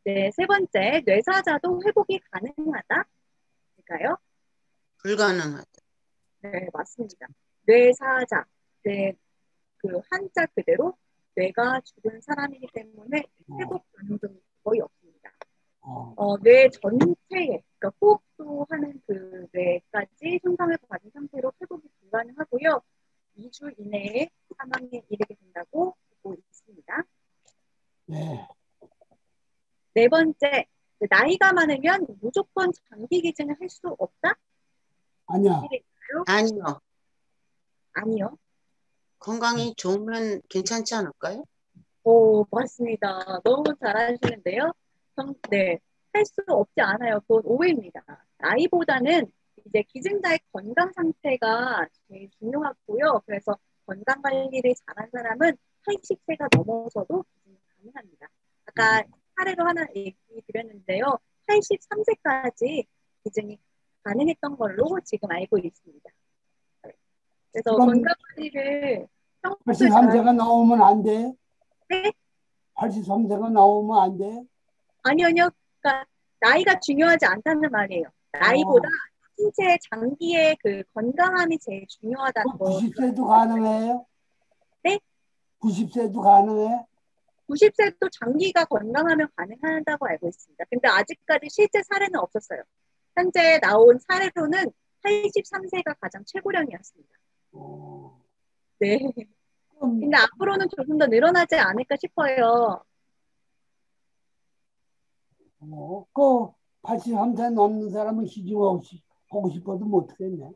네, 세 번째 뇌사자도 회복이 가능하다일까요? 불가능하다. 네, 맞습니다. 뇌사자, 네, 그 한자 그대로 뇌가 죽은 사람이기 때문에 회복 가능성이 거의 없습니다. 뇌 전체에, 그러니까 호흡도 하는 그 뇌까지 손상을 받은 상태로 회복이 불가능하고요. 2주 이내에 사망에 이르게 된다고 보고 있습니다. 네. 네 번째, 나이가 많으면 무조건 장기 기증을 할 수 없다? 아니야. 아니요. 아니요. 건강이 좋으면 괜찮지 않을까요? 오, 맞습니다. 너무 잘하시는데요. 네, 할 수 없지 않아요. 그건 오해입니다. 나이보다는 이제 기증자의 건강 상태가 제일 중요하고요. 그래서 건강 관리를 잘한 사람은 80세가 넘어서도 기증이 가능합니다. 아까 사례로 하나 얘기 드렸는데요. 83세까지 기증이 가능했던 걸로 지금 알고 있습니다. 그래서 건강 관리를 평소에 83세가 나오면 안 돼? 네? 83세가 나오면 안 돼? 아니요. 그러니까 나이가 중요하지 않다는 말이에요. 나이보다 신체 장기의 그 건강함이 제일 중요하다는 거. 90세도 가능해요? 네? 90세도 가능해? 90세도 장기가 건강하면 가능하다고 알고 있습니다. 근데 아직까지 실제 사례는 없었어요. 현재 나온 사례로는 83세가 가장 최고령이었습니다. 네. 근데 앞으로는 조금 더 늘어나지 않을까 싶어요. 그 83세 넘는 사람은 시중하고 보고 싶어도 못하겠네.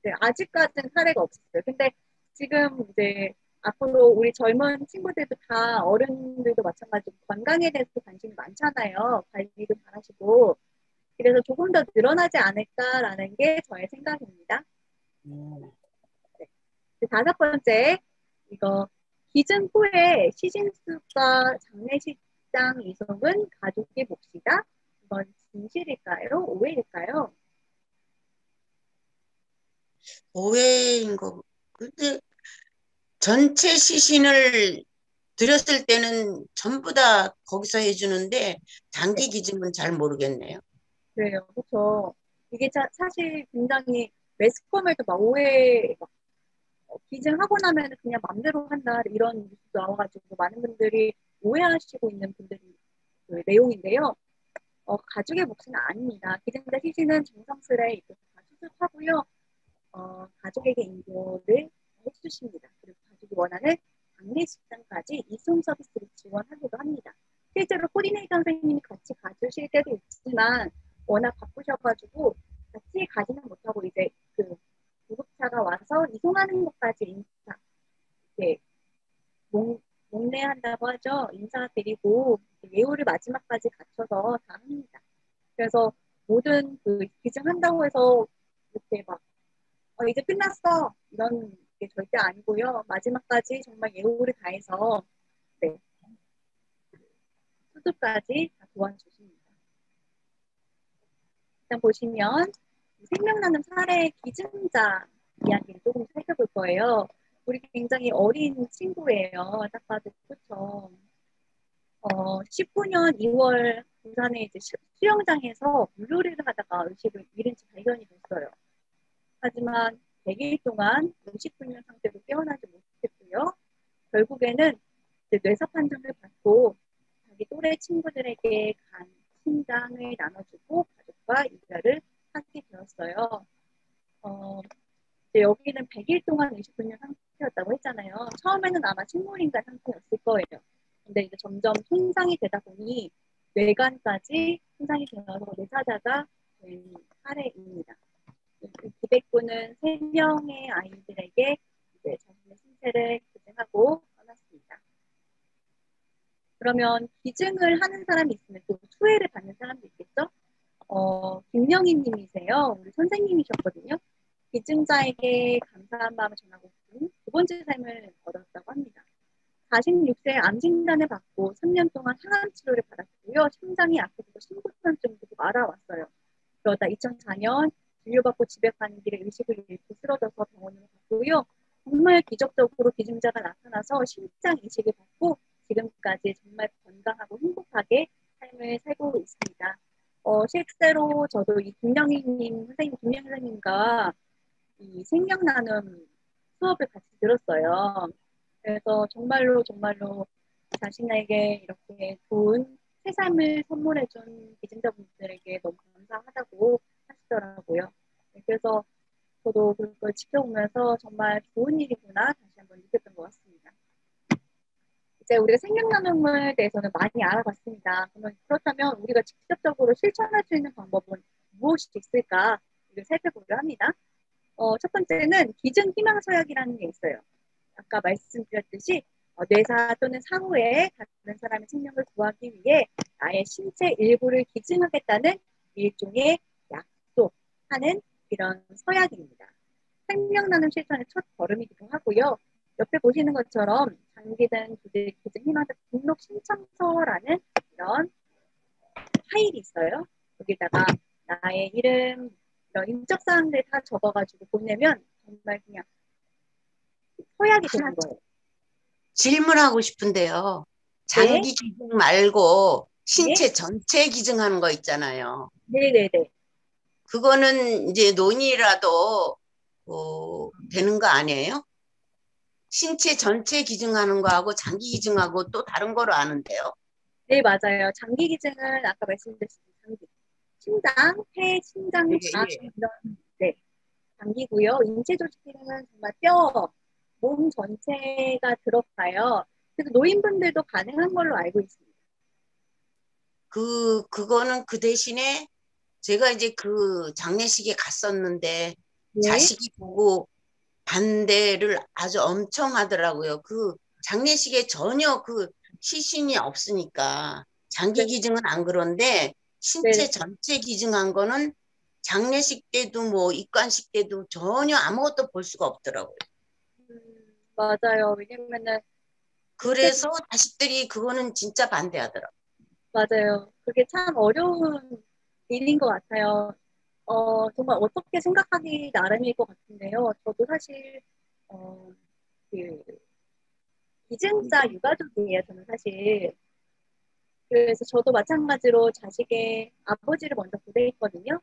네, 아직까지는 사례가 없었어요. 근데 지금 이제 앞으로 우리 젊은 친구들도 다 어른들도 마찬가지로 건강에 대해서 관심이 많잖아요. 관리도 잘하시고. 그래서 조금 더 늘어나지 않을까라는 게 저의 생각입니다. 네. 다섯 번째, 이거 기증 후에 시신수가 장례식장 이송은 가족의 몫이다. 이건 진실일까요? 오해일까요? 오해인 거. 근데 전체 시신을 드렸을 때는 전부 다 거기서 해주는데 장기 기증은 잘 모르겠네요. 그래요, 그렇죠. 이게 사실 굉장히 매스컴에도 막 오해, 막 기증하고 나면 그냥 맘대로 한다 이런 뉴스 나와가지고 많은 분들이 오해하시고 있는 분들이 그 내용인데요. 가족의 몫은 아닙니다. 기증자 시신은 정성스레 다 수습하고요. 가족에게 인도를 해주십니다. 그리고 가족이 원하는 장례식장까지 이송 서비스를 지원하기도 합니다. 실제로 코디네이터 선생님이 같이 가주실 때도 있지만 워낙 바쁘셔가지고 같이 가지는 못하고 이제 그 구급차가 와서 이송하는 것까지 인사, 이렇게 목례한다고 하죠. 인사드리고 예우를 마지막까지 갖춰서 다 합니다. 그래서 모든 그 기증한다고 해서 이렇게 막 이제 끝났어 이런 게 절대 아니고요. 마지막까지 정말 예우를 다해서 네, 수습까지 다 도와주십니다. 일단 보시면 생명나눔 사례 기증자 이야기를 조금 살펴볼 거예요. 우리 굉장히 어린 친구예요. 딱 봐도 그렇죠. 19년 2월 부산의 이제 수영장에서 물놀이를 하다가 의식을 잃은 채 발견이 됐어요. 하지만 100일 동안 의식불명 상태로 깨어나지 못했고요. 결국에는 이제 뇌사 판정을 받고 자기 또래 친구들에게 간, 심장을 나눠주고 가족과 이별을 하게 되었어요. 이제 여기는 100일 동안 의식불명 상태였다고 했잖아요. 처음에는 아마 식물인간 상태였을 거예요. 근데 이제 점점 손상이 되다 보니 뇌관까지 손상이 되어서 뇌사자가 된 사례입니다. 기백군은 3명의 아이들에게 이제 자신의 신체를 기증하고 떠났습니다. 그러면 기증을 하는 사람이 있으면 또 수혜를 받는 사람도 있겠죠? 김영희 님이세요. 우리 선생님이셨거든요. 기증자에게 감사한 마음을 전하고 두 번째 삶을 얻었다고 합니다. 46세 암 진단을 받고 3년 동안 항암 치료를 받았고요. 심장이 약해지고 심부전증도 알아왔어요. 그러다 2004년 진료받고 집에 가는 길에 의식을 잃고 쓰러져서 병원으로 갔고요. 정말 기적적으로 기증자가 나타나서 심장 이식을 받고 지금까지 정말 건강하고 행복하게 삶을 살고 있습니다. 실제로 저도 이 김영희님 선생님, 김영희 선생님과 이 생명나눔 수업을 같이 들었어요. 그래서 정말로 자신에게 이렇게 좋은 새 삶을 선물해준 기증자분들에게 너무 감사하다고 하시더라고요. 그래서 저도 그걸 지켜보면서 정말 좋은 일이구나 다시 한번 느꼈던 것 같습니다. 이제 우리가 생명나눔에 대해서는 많이 알아봤습니다. 그렇다면 우리가 직접적으로 실천할 수 있는 방법은 무엇이 있을까 살펴보려 합니다. 첫 번째는 기증 희망 서약이라는 게 있어요. 아까 말씀드렸듯이 뇌사 또는 사후에 다른 사람의 생명을 구하기 위해 나의 신체 일부를 기증하겠다는 일종의 약속하는 이런 서약입니다. 생명나눔 실천의 첫 걸음이기도 하고요. 옆에 보시는 것처럼 장기든 기증 희망자 등록 신청서라는 이런 파일이 있어요. 여기다가 나의 이름, 이런 인적사항들 다 적어가지고 보내면 정말 그냥 서약이 되는 거예요. 질문하고 싶은데요. 장기 기증 말고 신체 네? 전체 기증하는 거 있잖아요. 네네네. 그거는 이제 논의라도 되는 거 아니에요? 신체 전체 기증하는 거하고 장기 기증하고 또 다른 거로 아는데요. 네, 맞아요. 장기 기증은 아까 말씀드렸듯이 장기, 심장, 폐, 심장, 예, 장, 예. 이런, 네, 장기고요. 인체 조직 기능은 정말 뼈, 몸 전체가 들어가요. 그래서 노인분들도 가능한 걸로 알고 있습니다. 그거는 그 대신에 제가 이제 그 장례식에 갔었는데 네, 자식이 보고 반대를 아주 엄청 하더라고요. 그 장례식에 전혀 그 시신이 없으니까 장기 네, 기증은 안 그런데 신체 네. 전체 기증한 거는 장례식 때도 뭐 입관식 때도 전혀 아무것도 볼 수가 없더라고요. 맞아요. 왜냐면은 인체 그래서 자식들이 그거는 진짜 반대하더라고요. 맞아요. 그게 참 어려운 일인 것 같아요. 정말 어떻게 생각하기 나름일 것 같은데요. 저도 사실, 그, 기증자 유가족이에요, 저는 사실. 그래서 저도 마찬가지로 자식의 아버지를 먼저 고대했거든요.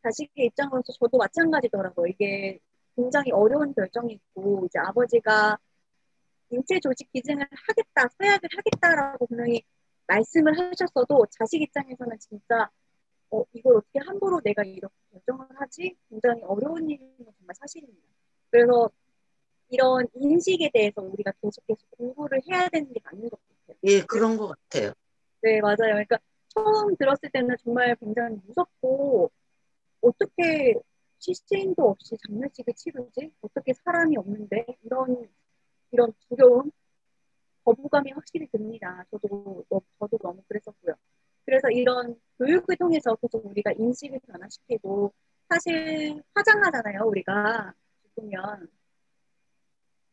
자식의 입장으로서 저도 마찬가지더라고요. 이게 굉장히 어려운 결정이고, 이제 아버지가 인체 조직 기증을 하겠다, 서약을 하겠다라고 분명히 말씀을 하셨어도 자식 입장에서는 진짜 이걸 어떻게 함부로 내가 이렇게 결정을 하지? 굉장히 어려운 일인 건 정말 사실입니다. 그래서 이런 인식에 대해서 우리가 계속 공부를 해야 되는 게 맞는 것 같아요. 예, 그런 것 같아요. 네, 맞아요. 그러니까 처음 들었을 때는 정말 굉장히 무섭고 어떻게 시신도 없이 장례식을 치르지? 어떻게 사람이 없는데? 이런 두려움, 거부감이 확실히 듭니다. 저도 너무 그랬었고요. 그래서 이런 교육을 통해서 계속 우리가 인식을 변화시키고, 사실 화장하잖아요, 우리가. 죽으면.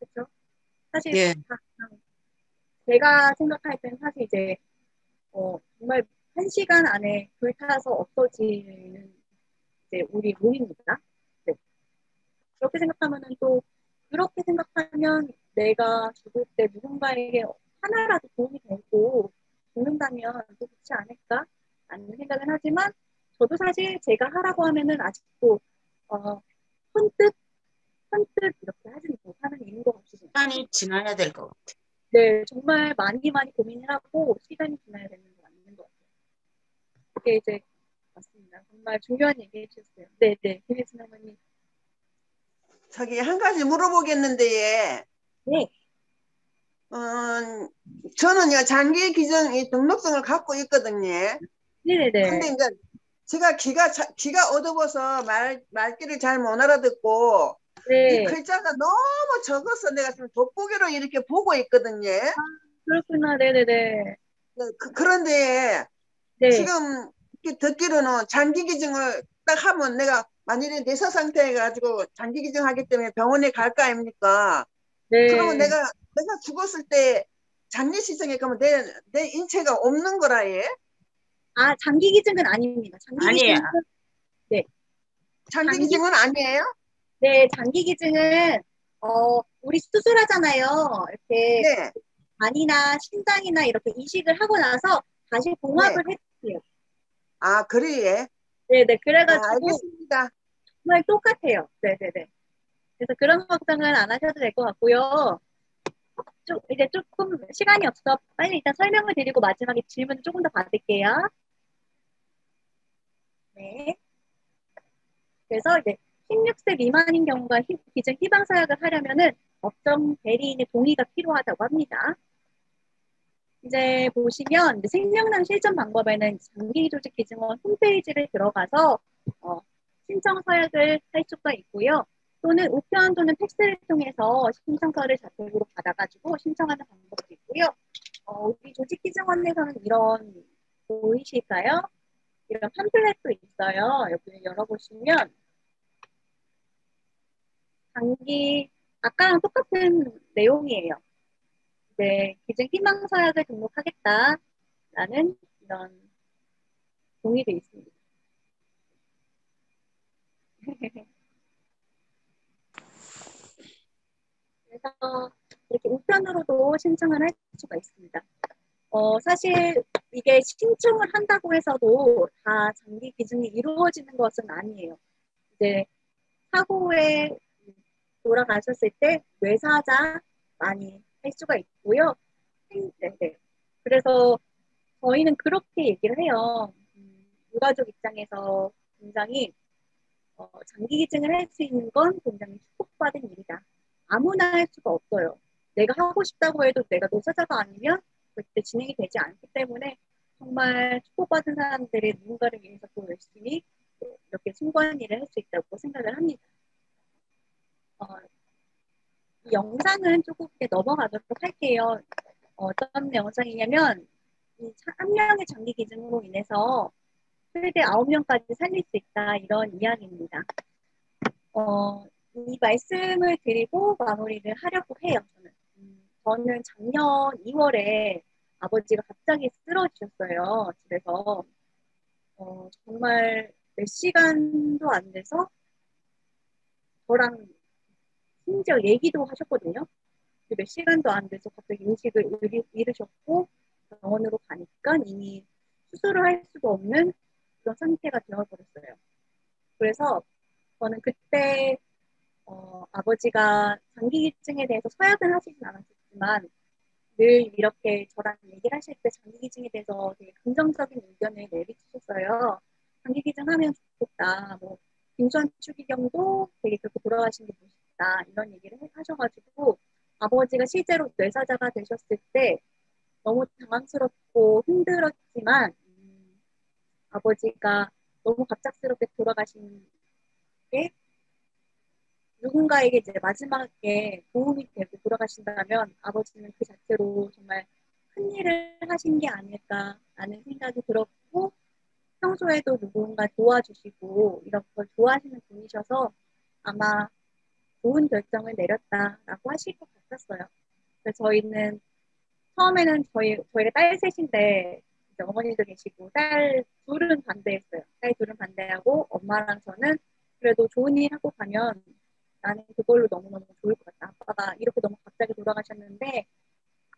그렇죠? 사실 예, 제가 생각할 때는 사실 이제 정말 1시간 안에 불타서 없어지는 이제 우리 몸입니다. 네. 그렇게 생각하면은 또 그렇게 생각하면 내가 죽을 때 누군가에게 하나라도 도움이 되고 죽는다면 또 좋지 않을까? 라는 생각은 하지만 저도 사실 제가 하라고 하면은 아직도 선뜻 이렇게 하지는 못하는 일인 것 같습니다. 시간이 지나야 될 것 같아요. 네, 정말 많이 고민을 하고 시간이 지나야 되는 거 맞는 것 같아요. 그게 이제 맞습니다. 정말 중요한 얘기 해주셨어요. 네, 김혜진 어머니. 저기 한 가지 물어보겠는데, 네, 저는요, 장기 기증 이 등록증을 갖고 있거든요. 네네네. 근데 이제 제가 귀가 어두워서 말귀를 잘 못 알아듣고, 이 네, 글자가 너무 적어서 내가 지금 돋보기로 이렇게 보고 있거든요. 그렇구나. 네네네. 그런데 네, 지금 이렇게 듣기로는 장기 기증을 딱 하면 내가 만일에 뇌사 상태해 가지고 장기 기증하기 때문에 병원에 갈 거 아닙니까? 그러면 네. 내가 죽었을 때 장례식장에 가면 내 인체가 없는 거라 예? 아, 장기 기증은 아닙니다. 장기 아니에요. 기증은, 네. 장기 장기, 기증은 아니에요? 네, 장기 기증은, 우리 수술하잖아요. 이렇게 네, 간이나 심장이나 이렇게 이식을 하고 나서 다시 네. 봉합을 해주세요. 아, 그래 예. 네네. 아, 그래가지고 알겠습니다. 정말 똑같아요. 네네네. 그래서 그런 걱정은 안 하셔도 될 것 같고요. 이제 조금 시간이 없어 빨리 일단 설명을 드리고 마지막에 질문 조금 더 받을게요. 네. 그래서 이제 16세 미만인 경우가 기증 희망 서약을 하려면은 법정 대리인의 동의가 필요하다고 합니다. 이제 보시면 이제 생명난 실천 방법에는 장기조직 기증원 홈페이지를 들어가서 신청 서약을 할 수가 있고요. 또는 우편 또는 팩스를 통해서 신청서를 자택으로 받아가지고 신청하는 방법도 있고요. 우리 조직기증원에서는 이런 보이실까요? 이런 팜플렛도 있어요. 여기 열어보시면 아까랑 똑같은 내용이에요. 네, 기증 희망 서약을 등록하겠다라는 이런 동의도 있습니다. 그래서 이렇게 우편으로도 신청을 할 수가 있습니다. 사실 이게 신청을 한다고 해서도 다 장기 기증이 이루어지는 것은 아니에요. 이제 사고에 돌아가셨을 때 뇌사자 많이 할 수가 있고요. 네. 그래서 저희는 그렇게 얘기를 해요. 유가족 입장에서 굉장히 장기 기증을 할 수 있는 건 굉장히 축복받은 일이다. 아무나 할 수가 없어요. 내가 하고 싶다고 해도 내가 노사자가 아니면 그때 진행이 되지 않기 때문에 정말 축복받은 사람들이 누군가를 위해서 또 열심히 이렇게 숭고한 일을 할 수 있다고 생각을 합니다. 이 영상은 조금 넘어가도록 할게요. 어떤 영상이냐면 이 한 명의 장기 기증으로 인해서 최대 9명까지 살릴 수 있다 이런 이야기입니다. 이 말씀을 드리고 마무리를 하려고 해요. 저는 작년 2월에 아버지가 갑자기 쓰러지셨어요. 집에서 정말 몇 시간도 안 돼서 저랑 심지어 얘기도 하셨거든요. 몇 시간도 안 돼서 갑자기 의식을 잃으셨고 병원으로 가니까 이미 수술을 할 수가 없는 그런 상태가 되어버렸어요. 그래서 저는 그때 아버지가 장기기증에 대해서 서약은 하시진 않았지만 늘 이렇게 저랑 얘기를 하실 때 장기기증에 대해서 되게 긍정적인 의견을 내비치셨어요. 장기기증하면 좋겠다. 뭐 김수환 추기경도 되게 그렇게 돌아가신 게 멋있다. 이런 얘기를 하셔가지고 아버지가 실제로 뇌사자가 되셨을 때 너무 당황스럽고 힘들었지만 아버지가 너무 갑작스럽게 돌아가신 게 누군가에게 이제 마지막에 도움이 되고 돌아가신다면 아버지는 그 자체로 정말 큰 일을 하신 게 아닐까라는 생각이 들었고 평소에도 누군가 도와주시고 이런 걸 좋아하시는 분이셔서 아마 좋은 결정을 내렸다라고 하실 것 같았어요. 그래서 저희는 처음에는 저희가 딸 셋인데 이제 어머니도 계시고 딸 둘은 반대했어요. 딸 둘은 반대하고 엄마랑 저는 그래도 좋은 일 하고 가면 나는 그걸로 너무너무 좋을 것 같다. 아빠가 이렇게 너무 갑자기 돌아가셨는데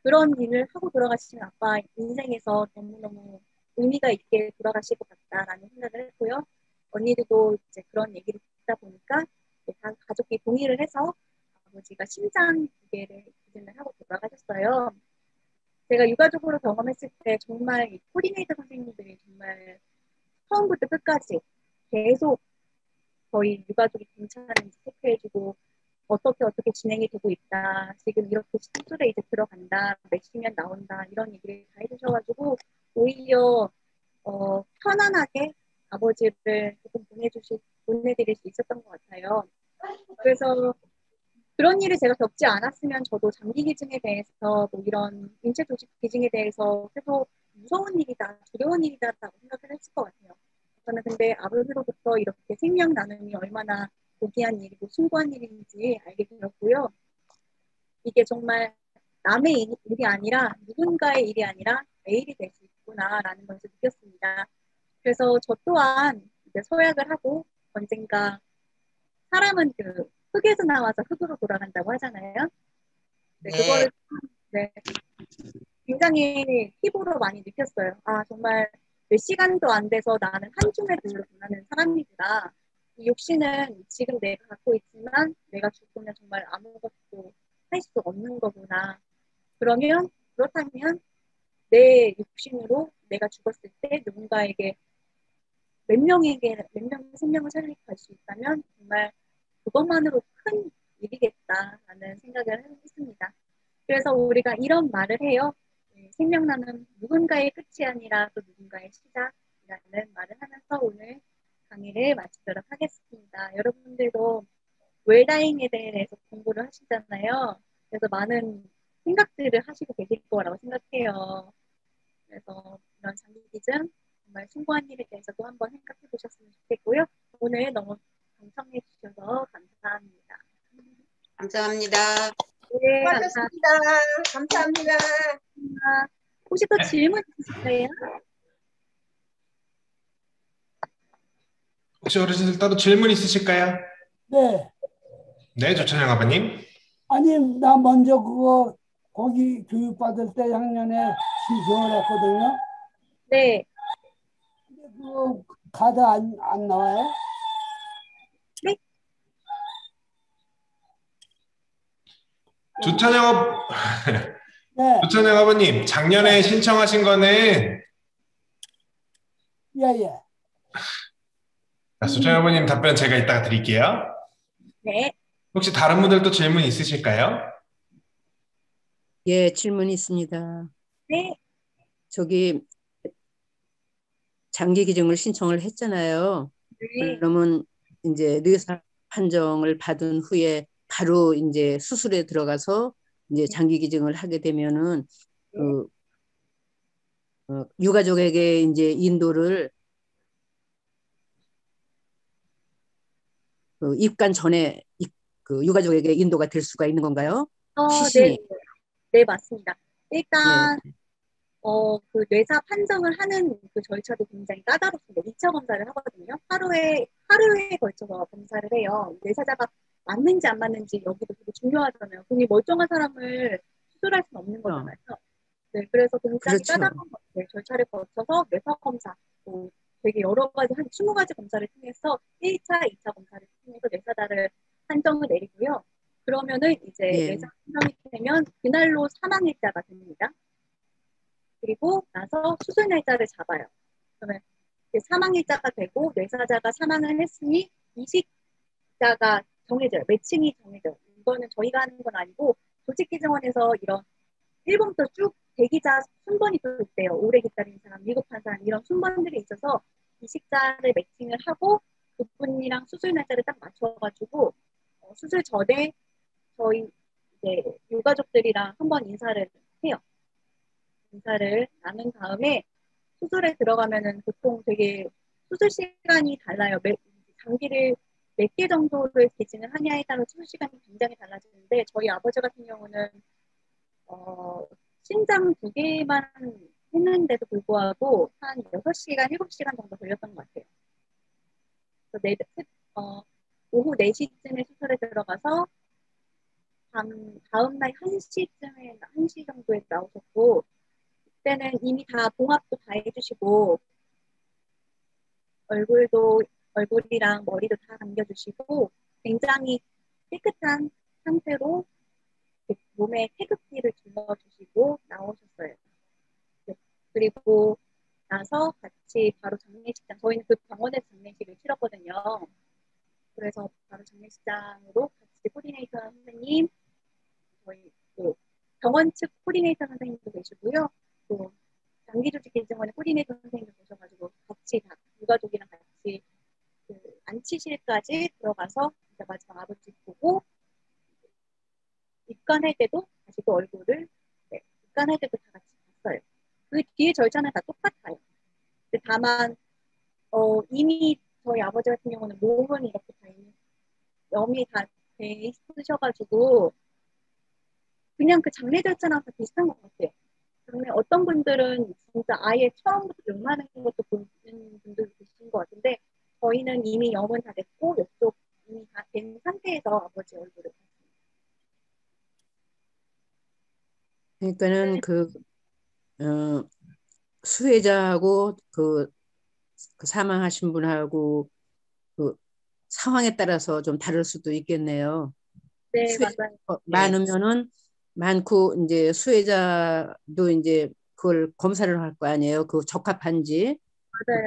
그런 일을 하고 돌아가시면 아빠 인생에서 너무너무 의미가 있게 돌아가실 것 같다라는 생각을 했고요. 언니들도 이제 그런 얘기를 듣다 보니까 다 가족이 동의를 해서 아버지가 심장 기계를 기증을 하고 돌아가셨어요. 제가 유가족으로 경험했을 때 정말 이 코디네이터 선생님들이 정말 처음부터 끝까지 계속 저희 유가족이 괜찮은지 체크해주고 어떻게 진행이 되고 있다. 지금 이렇게 수술에 이제 들어간다. 몇 시면 나온다. 이런 얘기를 다 해주셔가지고 오히려 편안하게 아버지를 조금 보내드릴 수 있었던 것 같아요. 그래서 그런 일을 제가 겪지 않았으면 저도 장기 기증에 대해서 뭐 이런 인체 조직 기증에 대해서 계속 무서운 일이다, 두려운 일이다라고 생각을 했을 것 같아요. 저는 근데 아버지로부터 이렇게 생명 나눔이 얼마나 고귀한 일이고 숭고한 일인지 알게 되었고요. 이게 정말 남의 일이 아니라 누군가의 일이 아니라 내 일이 될 수 있구나라는 것을 느꼈습니다. 그래서 저 또한 이제 서약을 하고 언젠가 사람은 그 흙에서 나와서 흙으로 돌아간다고 하잖아요. 네, 그거를 네, 굉장히 피부로 많이 느꼈어요. 아 정말 몇 시간도 안 돼서 나는 한줌에 돌아가는 사람이구나. 이 육신은 지금 내가 갖고 있지만 내가 죽으면 정말 아무것도 할 수 없는 거구나. 그렇다면 내 육신으로 내가 죽었을 때 누군가에게 몇 명의 생명을 살리고 갈 수 있다면 정말 그것만으로 큰 일이겠다라는 생각을 했습니다. 그래서 우리가 이런 말을 해요. 생명나는 누군가의 끝이 아니라 또 누군가의 시작이라는 말을 하면서 오늘 강의를 마치도록 하겠습니다. 여러분들도 웰다잉에 대해서 공부를 하시잖아요. 그래서 많은 생각들을 하시고 계실 거라고 생각해요. 그래서 이런 장기기증 정말 숭고한 일에 대해서도 한번 생각해 보셨으면 좋겠고요. 오늘 너무 경청해 주셔서 감사합니다. 감사합니다. 네, 수고하셨습니다. 감사합니다. 혹시 또 질문 있으실까요? 혹시 어르신들 따로 질문 있으실까요? 네. 네, 조찬영 아버님. 아니, 나 먼저 거기 교육받을 때 작년에 신청을 했거든요. 네. 근데 그 카드 안 나와요? 네? 조찬영 네, 조찬영 아버님, 작년에 신청하신 거는 예, 예. 조찬영 아버님 답변 제가 이따가 드릴게요. 네. 혹시 다른 분들 또 질문 있으실까요? 예, 질문 있습니다. 네. 저기 장기 기증을 신청을 했잖아요. 네. 그러면 이제 뇌사 판정을 받은 후에 바로 이제 수술에 들어가서 이제 장기 기증을 하게 되면은 그 유가족에게 이제 인도를 그 입관 전에 그 유가족에게 인도가 될 수가 있는 건가요? 네. 시신이. 네, 맞습니다. 예. 일단 그 뇌사 판정을 하는 그 절차도 굉장히 까다롭습니다. 2차 검사를 하거든요. 하루에 걸쳐서 검사를 해요. 뇌사자가 맞는지 안 맞는지 여기도 되게 중요하잖아요. 굉장히 멀쩡한 사람을 수술할 수는 없는 거잖아요. 네, 그래서 굉장히 그렇죠. 까다로운 절차를 거쳐서 뇌사 검사, 뭐 되게 여러 가지, 한 20가지 검사를 통해서 1차, 2차 검사를 통해서 뇌사자를 판정을 내리고요. 그러면은 이제 예. 뇌사 판정이 되면 그날로 사망일자가 됩니다. 그리고 나서 수술 날짜를 잡아요. 그러면 사망일자가 되고 뇌사자가 사망을 했으니 이식자가 정해져요. 매칭이 정해져요. 이거는 저희가 하는 건 아니고 조직기증원에서 이런 일본부터 쭉 대기자 순번이 또 있대요. 오래 기다린 사람, 위급한 사람 이런 순번들이 있어서 이식자를 매칭을 하고 그분이랑 수술 날짜를 딱 맞춰가지고 수술 전에 저희 이제 유가족들이랑 한번 인사를 해요. 인사를 나눈 다음에 수술에 들어가면은 보통 되게 수술 시간이 달라요. 장기를 몇 개 정도를 기증을 하냐에 따라 수술 시간이 굉장히 달라지는데 저희 아버지 같은 경우는 신장 2개만 했는데도 불구하고 한 6시간, 7시간 정도 걸렸던 것 같아요. 그래서 오후 4시쯤에 수술에 들어가서 다음날 1시 정도에 나오셨고 그때는 이미 다 봉합도 다 해주시고 얼굴이랑 머리도 다 감겨주시고 굉장히 깨끗한 상태로 몸에 태극기를 둘러주시고 나오셨어요. 네. 그리고 나서 같이 바로 장례식장, 저희는 그 병원에서 장례식을 치렀거든요. 그래서 바로 장례식장으로 같이 코디네이터 선생님, 저희 그 병원 측 코디네이터 선생님도 계시고요. 또 장기조직기증원의 코디네이터 선생님도 계셔가지고 같이 다 유가족이랑 같이 그 안치실까지 들어가서 이제 마지막 아버지 보고 입관할 때도 다시 또 얼굴을 입관할 때도 다 같이 봤어요. 그 뒤에 절차는 다 똑같아요. 근데 다만 이미 저희 아버지 같은 경우는 몸은 이렇게 다 있는 염이 다 돼 있으셔가지고 그냥 그 장례 절차랑 다 비슷한 것 같아요. 그러면 어떤 분들은 진짜 아예 처음부터 염하는 것도 보는 분들도 계신 것 같은데 저희는 이미 염은 다 됐고 이쪽 이미 다 된 상태에서 아버지 얼굴을 그러니까는 그 수혜자하고 그 사망하신 분하고 그 상황에 따라서 좀 다를 수도 있겠네요. 네, 맞아요. 많으면은 많고 이제 수혜자도 이제 그걸 검사를 할 거 아니에요. 그 적합한지. 맞아요.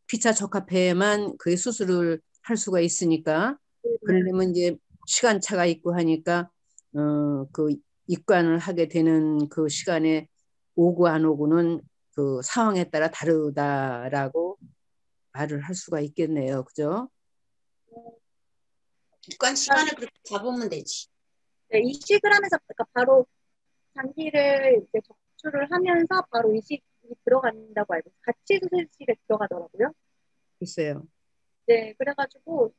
피차 적합해야만 그 수술을 할 수가 있으니까. 그러려면 이제 시간차가 있고 하니까 그 입관을 하게 되는 그 시간에 오고 안 오고는 그 상황에 따라 다르다라고 말을 할 수가 있겠네요. 그죠? 입관 시간을 그렇게 잡으면 되지. 네, 이식을 하면서 그러니까 바로 장기를 이제 적출을 하면서 바로 이식이 들어간다고 알고 같이 수술실에 들어가더라고요. 글쎄요. 네, 그래가지고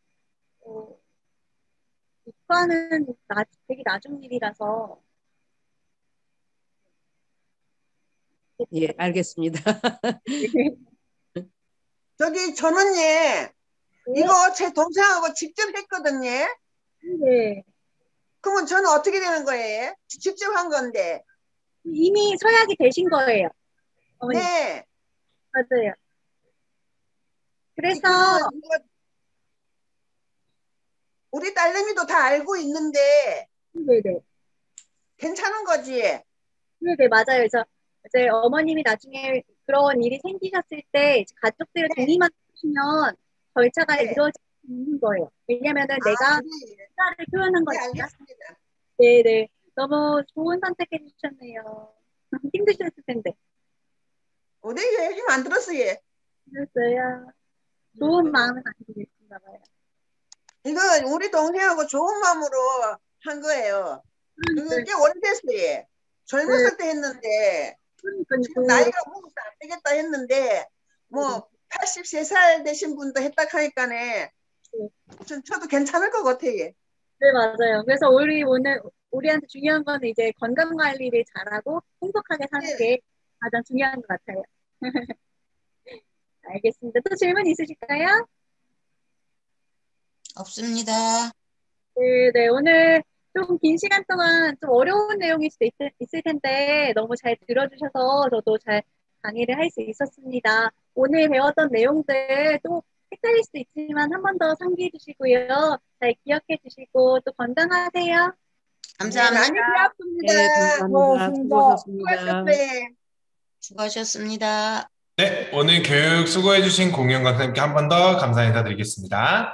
입관은 되게 나중 일이라서 예, 알겠습니다. 저기 저는 이거 제 동생하고 직접 했거든요. 네. 그러면 저는 어떻게 되는 거예요? 직접 한 건데. 이미 서약이 되신 거예요. 네. 맞아요. 그래서 우리 딸내미도 다 알고 있는데 네네. 괜찮은 거지? 네, 맞아요. 그래서 이제 어머님이 나중에 그런 일이 생기셨을 때 가족들의 네. 동의만 주시면 절차가 네. 이루어지는 거예요. 왜냐면은 내가 그래. 의사를 표현한 네, 거니까. 알겠습니다. 네네. 너무 좋은 선택해 주셨네요. 힘드셨을 텐데. 우리 힘 안 들었어, 얘. 그랬어요. 좋은 마음은 아니겠습니다. 봐요. 이거 우리 동생하고 좋은 마음으로 한 거예요. 그게 오래됐어, 얘. 젊었을 때 했는데, 지금 나이가 먹어서 안 되겠다 했는데, 뭐, 83살 되신 분도 했다 하니까네, 저도 괜찮을 것 같아, 얘. 네, 맞아요. 그래서 우리한테 중요한 거는 이제 건강 관리를 잘하고 행복하게 사는 네. 게 가장 중요한 것 같아요. 알겠습니다. 또 질문 있으실까요? 없습니다. 네, 오늘 좀 긴 시간 동안 좀 어려운 내용일 수도 있을 텐데 너무 잘 들어주셔서 저도 잘 강의를 할 수 있었습니다. 오늘 배웠던 내용들 또 헷갈릴 수도 있지만 한 번 더 상기해 주시고요. 잘 기억해 주시고 또 건강하세요. 감사합니다. 많이 배웠습니다. 네, 감사합니다. 수고하셨습니다. 수고하셨습니다. 수고하셨어요. 수고하셨습니다. 네, 오늘 교육 수고해주신 공영 강사님께 한 번 더 감사 인사드리겠습니다.